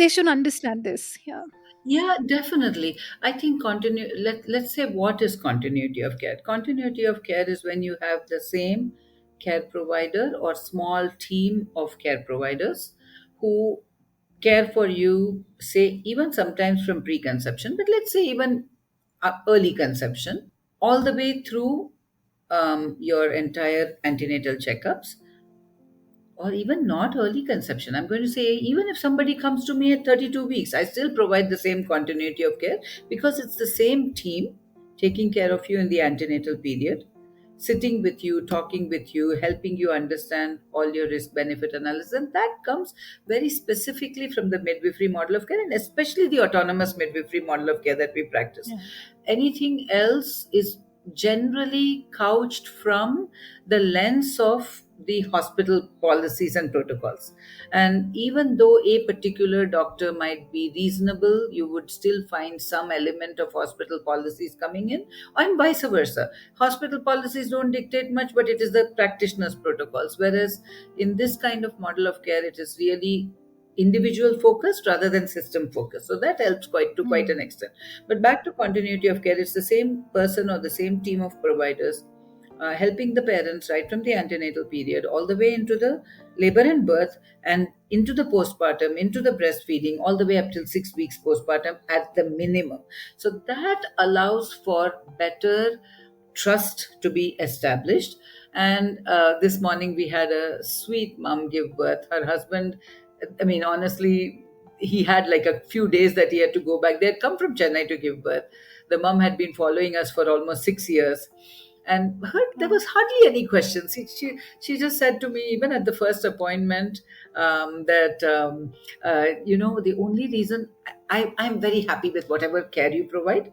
should understand this? Yeah. Yeah, definitely. I think let's say what is continuity of care? Continuity of care is when you have the same care provider or small team of care providers who care for you, say even sometimes from preconception, but let's say even early conception all the way through your entire antenatal checkups, or even not early conception. I'm going to say, even if somebody comes to me at 32 weeks, I still provide the same continuity of care, because it's the same team taking care of you in the antenatal period, sitting with you, talking with you, helping you understand all your risk benefit analysis. And that comes very specifically from the midwifery model of care, and especially the autonomous midwifery model of care that we practice. Yeah. Anything else is generally couched from the lens of the hospital policies and protocols. And even though a particular doctor might be reasonable, you would still find some element of hospital policies coming in, and vice versa. Hospital policies don't dictate much, but it is the practitioner's protocols. Whereas in this kind of model of care, it is really individual focused rather than system focused. So that helps quite an extent. But back to continuity of care, it's the same person or the same team of providers helping the parents right from the antenatal period all the way into the labor and birth, and into the postpartum, into the breastfeeding, all the way up till 6 weeks postpartum at the minimum. So that allows for better trust to be established. And this morning we had a sweet mom give birth. Her husband, I mean, honestly, he had like a few days that he had to go back. They had come from Chennai to give birth. The mom had been following us for almost 6 years. And there was hardly any questions. She just said to me, even at the first appointment, the only reason I'm very happy with whatever care you provide.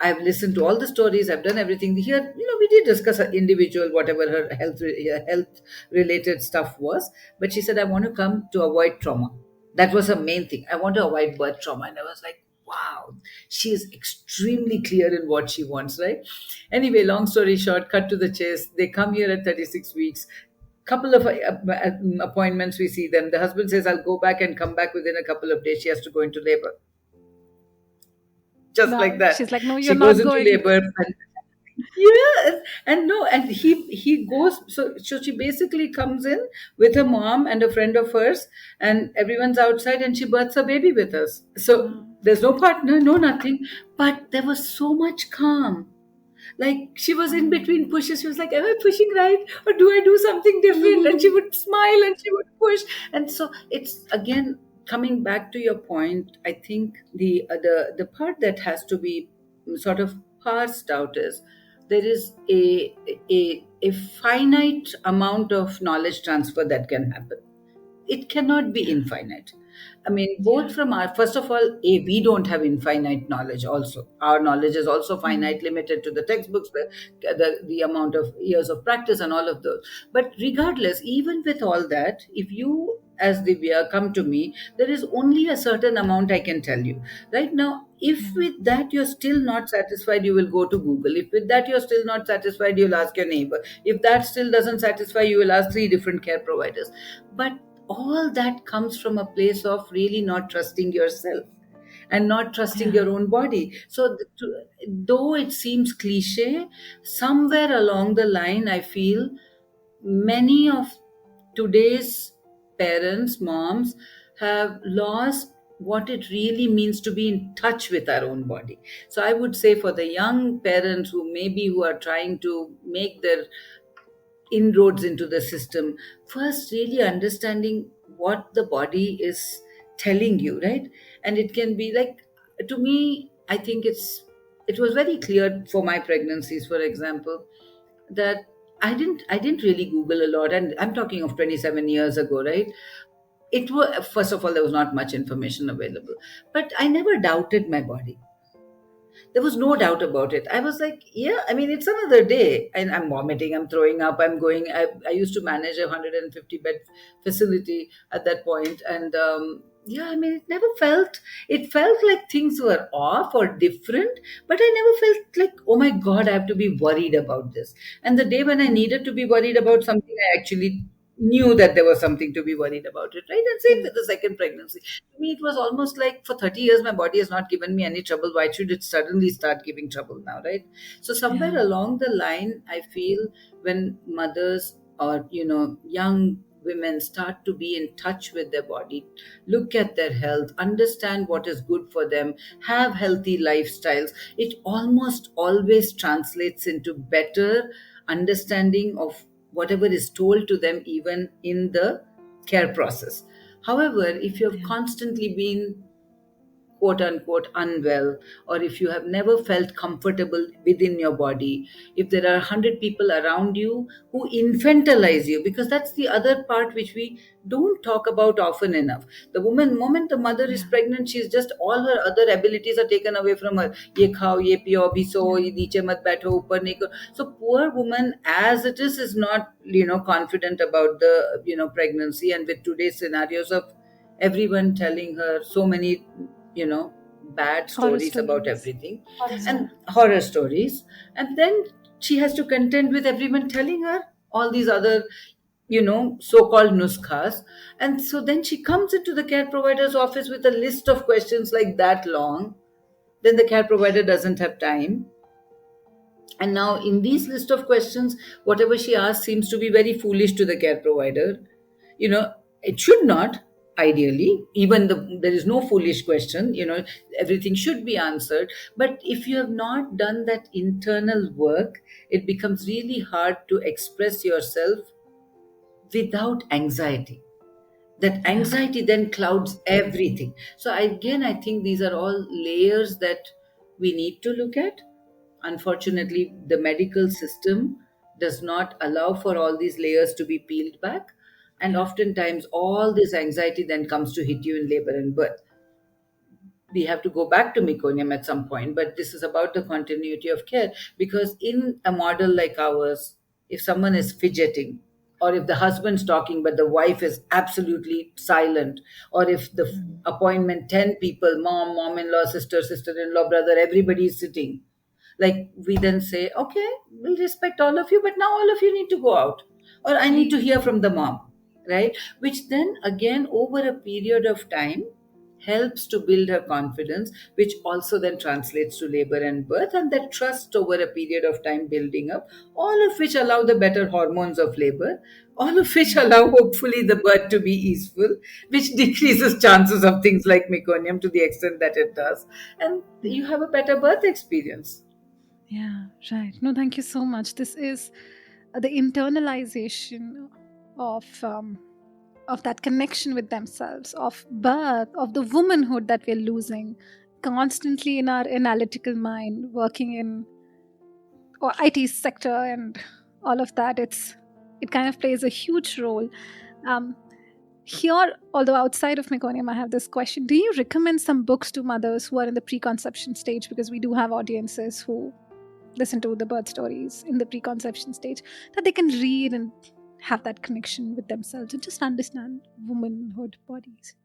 I've listened to all the stories. I've done everything here. We did discuss her individual, whatever her health related stuff was. But she said, I want to come to avoid trauma. That was her main thing. I want to avoid birth trauma. And I was like, wow, she is extremely clear in what she wants, right? Anyway, long story short, cut to the chase. They come here at 36 weeks. Couple of appointments, we see them. The husband says, I'll go back and come back within a couple of days. She has to go into labor. Just like that. She's like, no, She you're goes not into going. labor. Yeah, and no, and he goes. So she basically comes in with her mom and a friend of hers, and everyone's outside, and she births a baby with us. So there's no partner, no nothing, but there was so much calm. Like, she was in between pushes. She was like, am I pushing right, or do I do something different? And she would smile and she would push. And so it's, again, coming back to your point, I think the part that has to be sort of parsed out is, there is a finite amount of knowledge transfer that can happen. It cannot be infinite. I mean, both from our, first of all, we don't have infinite knowledge also. Our knowledge is also finite, limited to the textbooks, the amount of years of practice and all of those. But regardless, even with all that, if you, as Divya, come to me, there is only a certain amount I can tell you. Right now, if with that you're still not satisfied, you will go to Google. If with that you're still not satisfied, you'll ask your neighbor. If that still doesn't satisfy, you will ask 3 different care providers. But all that comes from a place of really not trusting yourself and not trusting your own body. So though it seems cliche, somewhere along the line, I feel many of today's parents, moms, have lost what it really means to be in touch with our own body. So I would say, for the young parents who are trying to make their inroads into the system, first really understanding what the body is telling you, right? And it can be like, to me, I think it was very clear for my pregnancies, for example, that I didn't really Google a lot, and I'm talking of 27 years ago, right? It was, first of all, there was not much information available, but I never doubted my body. There was no doubt about it. I was like, yeah, I mean, it's another day. And I'm vomiting, I'm throwing up, I'm going. I used to manage a 150 bed facility at that point. And yeah, I mean, it felt like things were off or different, but I never felt like, oh my God, I have to be worried about this. And the day when I needed to be worried about something, I actually knew that there was something to be worried about it, right? And same with the second pregnancy. To me, it was almost like, for 30 years, my body has not given me any trouble. Why should it suddenly start giving trouble now, right? So somewhere along the line, I feel, when mothers or, young women start to be in touch with their body, look at their health, understand what is good for them, have healthy lifestyles, it almost always translates into better understanding of whatever is told to them, even in the care process. However, if you have Yeah. constantly been quote unquote unwell, or if you have never felt comfortable within your body, if there are 100 people around you who infantilize you, because that's the other part which we don't talk about often enough. The woman, moment the mother is Yeah. pregnant, she's just, all her other abilities are taken away from her. Ye khao, ye piyo, abhi so, Yeah. ye niche mat baitho, upar nahi karo. So poor woman, as it is not, confident about the, pregnancy. And with today's scenarios of everyone telling her so many, you know bad Horror stories about stories. everything, Yeah. and horror stories. And then she has to contend with everyone telling her all these other, so-called nuskhas. And so then she comes into the care provider's office with a list of questions like that long. Then the care provider doesn't have time. And now in these list of questions, whatever she asks seems to be very foolish to the care provider. It should not, ideally. Even there is no foolish question. Everything should be answered. But if you have not done that internal work, it becomes really hard to express yourself without anxiety. That Yeah. anxiety then clouds everything. So again, I think these are all layers that we need to look at. Unfortunately, the medical system does not allow for all these layers to be peeled back. And Yeah. oftentimes, all this anxiety then comes to hit you in labor and birth. We have to go back to meconium at some point, but this is about the continuity of care. Because in a model like ours, if someone is fidgeting, or if the husband's talking but the wife is absolutely silent, or if the Mm. appointment 10 people, mom-in-law, sister-in-law, brother, everybody is sitting, like, we then say, okay, we'll respect all of you, but now all of you need to go out, or I need to hear from the mom, right? Which then again, over a period of time, helps to build her confidence, which also then translates to labor and birth, and that trust over a period of time building up, all of which allow the better hormones of labor, all of which Yeah. allow hopefully the birth to be easeful, which decreases chances of things like meconium to the extent that it does, and Yeah. you have a better birth experience. Yeah. Right. No, thank you so much. This is the internalization of that connection with themselves, of birth, of the womanhood that we're losing constantly in our analytical mind, working in or IT sector and all of that. It kind of plays a huge role. Um, Here, although outside of Meconium, I have this question: do you recommend some books to mothers who are in the preconception stage? Because we do have audiences who listen to the birth stories in the preconception stage, that they can read and have that connection with themselves and just understand womanhood bodies.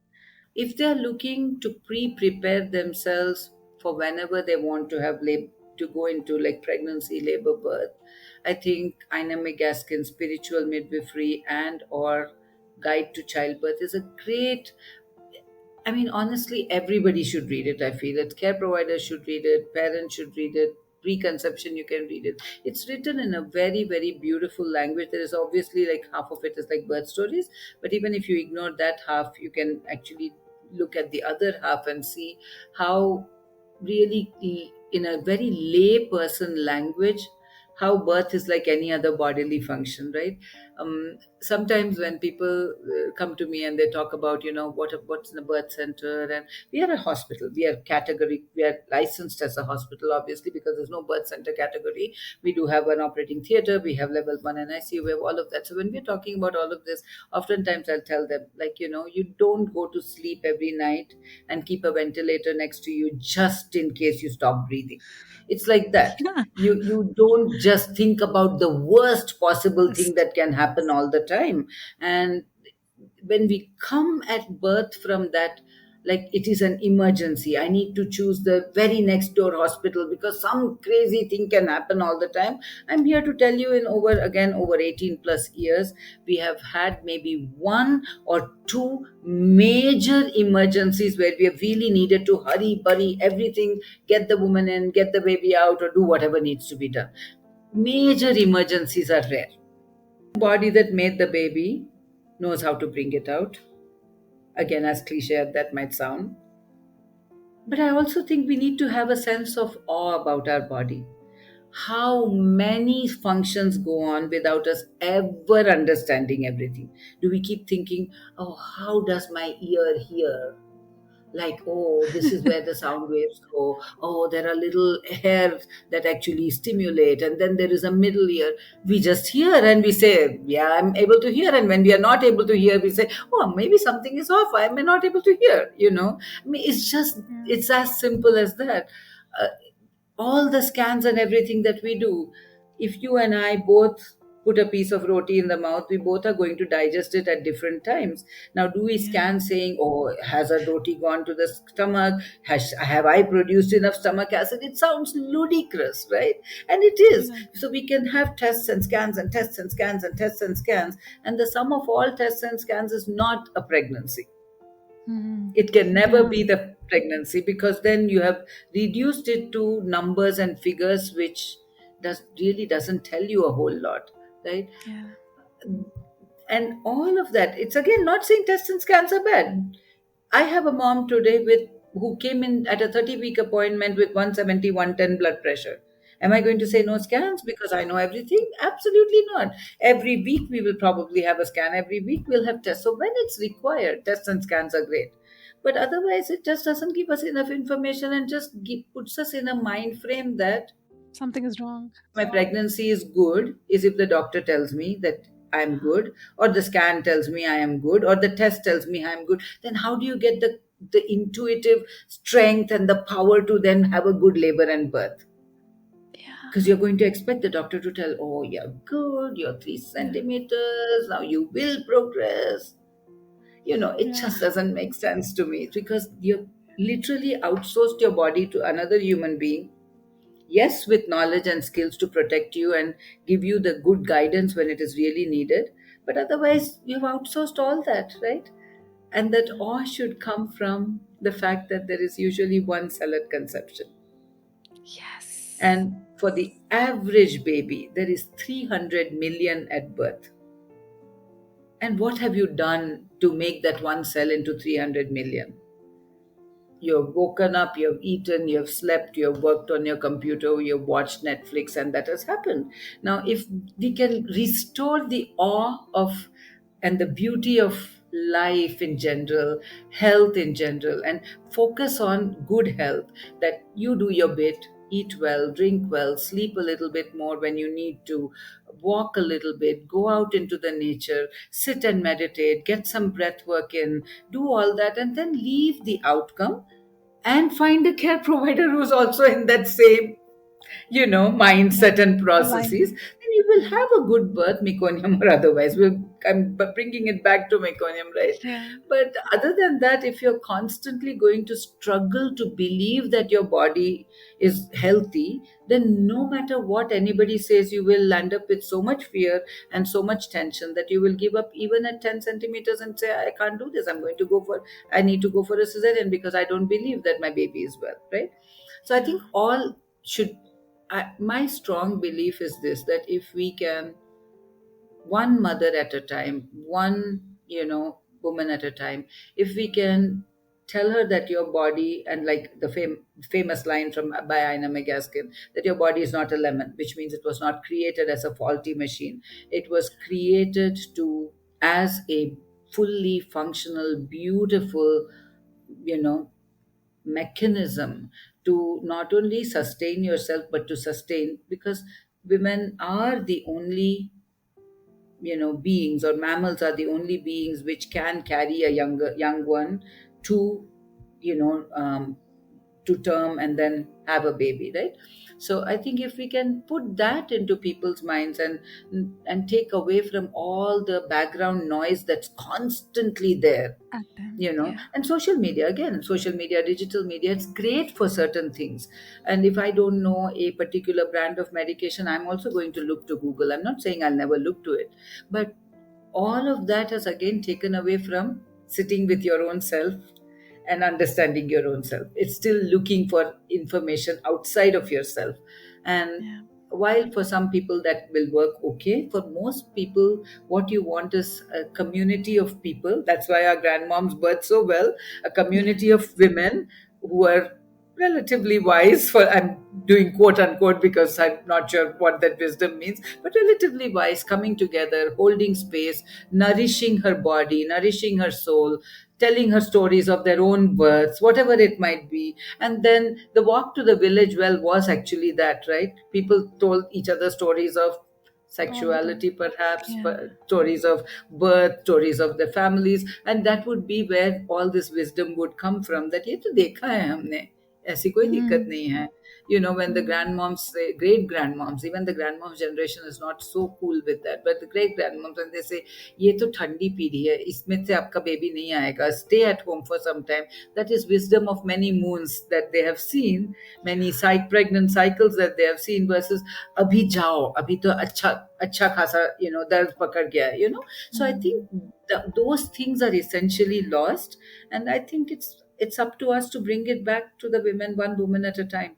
If they're looking to prepare themselves for whenever they want to have to go into like pregnancy, labor, birth, I think Ina McGaskin's Spiritual Midwifery and or Guide to Childbirth is a great. I mean, honestly, everybody should read it. I feel it. Care providers should read it. Parents should read it. Preconception, you can read it. It's written in a very, very beautiful language. There is obviously like half of it is like birth stories, but even if you ignore that half, you can actually look at the other half and see how really, in a very lay person language, how birth is like any other bodily function, right? Sometimes when people come to me and they talk about, what's in the birth center, and we are a hospital, we are licensed as a hospital, obviously, because there's no birth center category. We do have an operating theater, we have level 1 and ICU, we have all of that. So when we're talking about all of this, oftentimes I'll tell them, like, you don't go to sleep every night and keep a ventilator next to you just in case you stop breathing. It's like that. Yeah. You don't just think about the worst possible thing Just that can happen all the time. And when we come at birth from that, like, it is an emergency, I need to choose the very next door hospital because some crazy thing can happen all the time. I'm here to tell you, in over 18 plus years, we have had maybe one or two major emergencies where we have really needed to hurry burry everything, get the woman in, get the baby out, or do whatever needs to be done. Major emergencies are rare. Body that made the baby knows how to bring it out. Again, as cliche as that might sound. But I also think we need to have a sense of awe about our body. how many functions go on without us ever understanding everything. Do we keep thinking, oh, how does my ear hear? Like, oh, this is where the sound waves go. Oh, there are little hairs that actually stimulate, and then there is a middle ear. We just hear and we say, yeah, I'm able to hear. And when we are not able to hear, we say, oh, maybe something is off, I may not able to hear, I mean, it's as simple as that. uh, all the scans and everything that we do, if you and I both put a piece of roti in the mouth, we both are going to digest it at different times. Now, do we Yeah. scan saying, oh, has a roti gone to the stomach? Have I produced enough stomach acid? It sounds ludicrous, right? And it is. Yeah. So we can have tests and scans and tests and scans and tests and scans, and the sum of all tests and scans is not a pregnancy. Mm-hmm. It can never Yeah. be the pregnancy, because then you have reduced it to numbers and figures, which doesn't tell you a whole lot, right? Yeah. And all of that, it's again not saying tests and scans are bad. I have a mom today with who came in at a 30-week appointment with 170, 110 blood pressure. Am I going to say no scans because I know everything? Absolutely not. Every week we will probably have a scan. Every week we'll have tests. So when it's required, tests and scans are great. But otherwise, it just doesn't give us enough information and just puts us in a mind frame that Something is wrong. my pregnancy is good is if the doctor tells me that I'm good, or the scan tells me I am good, or the test tells me I'm good. Then how do you get the intuitive strength and the power to then have a good labor and birth? Yeah. Because you're going to expect the doctor to tell, oh, you're good, you're three Yeah. centimeters, now you will progress. It Yeah. just doesn't make sense to me, because you've literally outsourced your body to another human being. Yes, with knowledge and skills to protect you and give you the good guidance when it is really needed. But otherwise, you've outsourced all that, right? And that all should come from the fact that there is usually one cell at conception. Yes. And for the average baby, there is 300 million at birth. And what have you done to make that one cell into 300 million? You've woken up, you've eaten, you've slept, you've worked on your computer, you've watched Netflix, and that has happened. Now, if we can restore the awe of and the beauty of life in general, health in general, and focus on good health, that you do your bit, eat well, drink well, sleep a little bit more when you need to, walk a little bit, go out into the nature, sit and meditate, get some breath work in, do all that, and then leave the outcome and find a care provider who's also in that same mindset and processes, Alignment. then you will Yeah. have a good birth, meconium or otherwise. I'm bringing it back to meconium, right? Yeah. But other than that, if you're constantly going to struggle to believe that your body is healthy, then no matter what anybody says, you will land up with so much fear and so much tension that you will give up even at 10 centimeters and say, I can't do this. I need to go for a cesarean because I don't believe that my baby is well, right? So I think all should my strong belief is this, that if we can, one mother at a time, one woman at a time, if we can tell her that your body, and like the famous line from by Ina McGaskin, that your body is not a lemon, which means it was not created as a faulty machine. It was created to as a fully functional, beautiful, you know mechanism to not only sustain yourself but to sustain, because women are the only beings, or mammals are the only beings which can carry a young one to you know um, to term and then have a baby, right? So I think if we can put that into people's minds and take away from all the background noise that's constantly there, At them. Yeah. and social media, digital media, it's great for certain things. And if I don't know a particular brand of medication, I'm also going to look to Google. I'm not saying I'll never look to it, but all of that has again taken away from sitting with your own self and understanding your own self. It's still looking for information outside of yourself. And Yeah. while for some people that will work okay, for most people, what you want is a community of people. That's why our grandmoms birth so well, a Yeah. community of women who are relatively wise, for I'm doing quote unquote because I'm not sure what that wisdom means, but relatively wise, coming together, holding space, nourishing her body, nourishing her soul, telling her stories of their own births, whatever it might be. And then the walk to the village well was actually that, right? People told each other stories of All the time. sexuality, perhaps, Yeah. stories of birth, stories of their families, and that would be where all this wisdom would come from, that ये तो देखा है हमने, ऐसी कोई दिक्कत Mm. नहीं है. When the Mm. grandmoms say, great grandmoms, even the grandmoms generation is not so cool with that, but the great grandmoms, when they say ये तो ठंडी पीढ़ी है, इसमें से आपका बेबी नहीं आएगा, stay at home for some time. That is wisdom of many moons that they have seen, many pregnant cycles that they have seen, versus अभी जाओ, अभी तो अच्छा अच्छा खासा दर्द पकड़ गया है. So I think Mm. those things are essentially lost, and I think it's up to us to bring it back to the women, one woman at a time.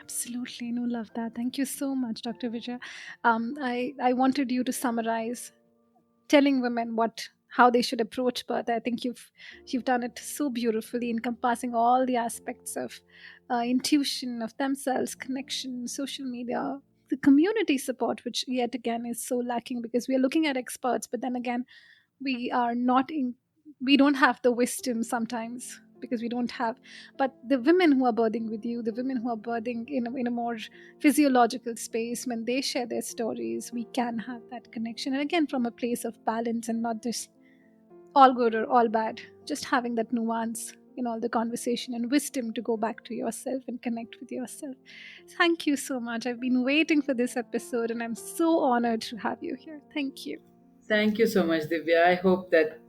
Absolutely. No, love that. Thank you so much, Dr. Vijay. I wanted you to summarize telling women how they should approach birth. I think you've done it so beautifully, encompassing all the aspects of intuition of themselves, connection, social media, the community support, which yet again is so lacking because we are looking at experts, but then again we are not in we don't have the wisdom sometimes because we don't have, but the women who are birthing with you, the women who are birthing in a more physiological space, when they share their stories, we can have that connection, and again from a place of balance and not just all good or all bad, just having that nuance in all the conversation and wisdom to go back to yourself and connect with yourself. Thank you so much. I've been waiting for this episode and I'm so honored to have you here. Thank you. Thank you so much, Divya. I hope that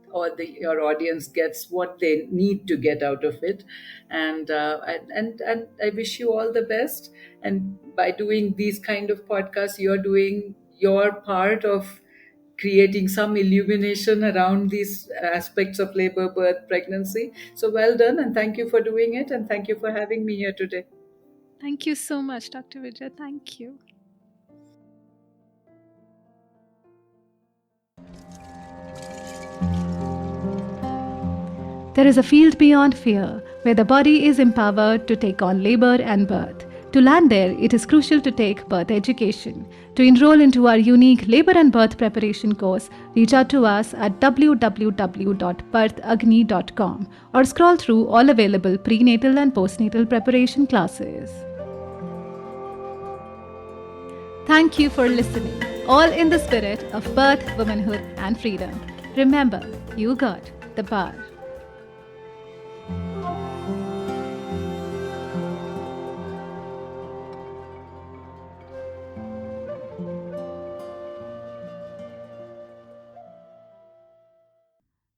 your audience gets what they need to get out of it, and I wish you all the best. And by doing these kind of podcasts, you're doing your part of creating some illumination around these aspects of labor, birth, pregnancy. So well done, and thank you for doing it, and thank you for having me here today. Thank you so much, Dr. Vijay. Thank you. There is a field beyond fear, where the body is empowered to take on labor and birth. To land there, it is crucial to take birth education. To enroll into our unique labor and birth preparation course, reach out to us at www.birthagni.com or scroll through all available prenatal and postnatal preparation classes. Thank you for listening, all in the spirit of birth, womanhood, and freedom. Remember, you got the power.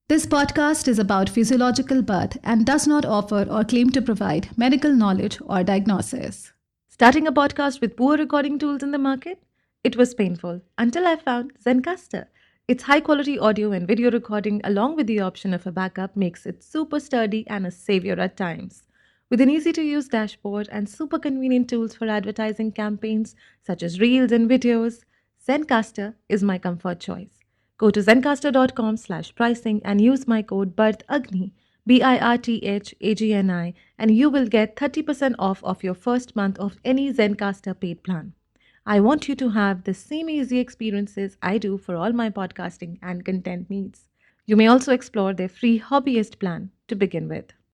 This podcast is about physiological birth and does not offer or claim to provide medical knowledge or diagnosis. Starting a podcast with poor recording tools in the market? It was painful until I found Zencaster. Its high quality audio and video recording, along with the option of a backup, makes it super sturdy and a savior at times. With an easy to use dashboard and super convenient tools for advertising campaigns such as reels and videos, Zencaster is my comfort choice. Go to zencaster.com/pricing and use my code BIRTHAGNI, BIRTHAGNI, and you will get 30% off of your first month of any Zencaster paid plan. I want you to have the same easy experiences I do for all my podcasting and content needs. You may also explore their free hobbyist plan to begin with.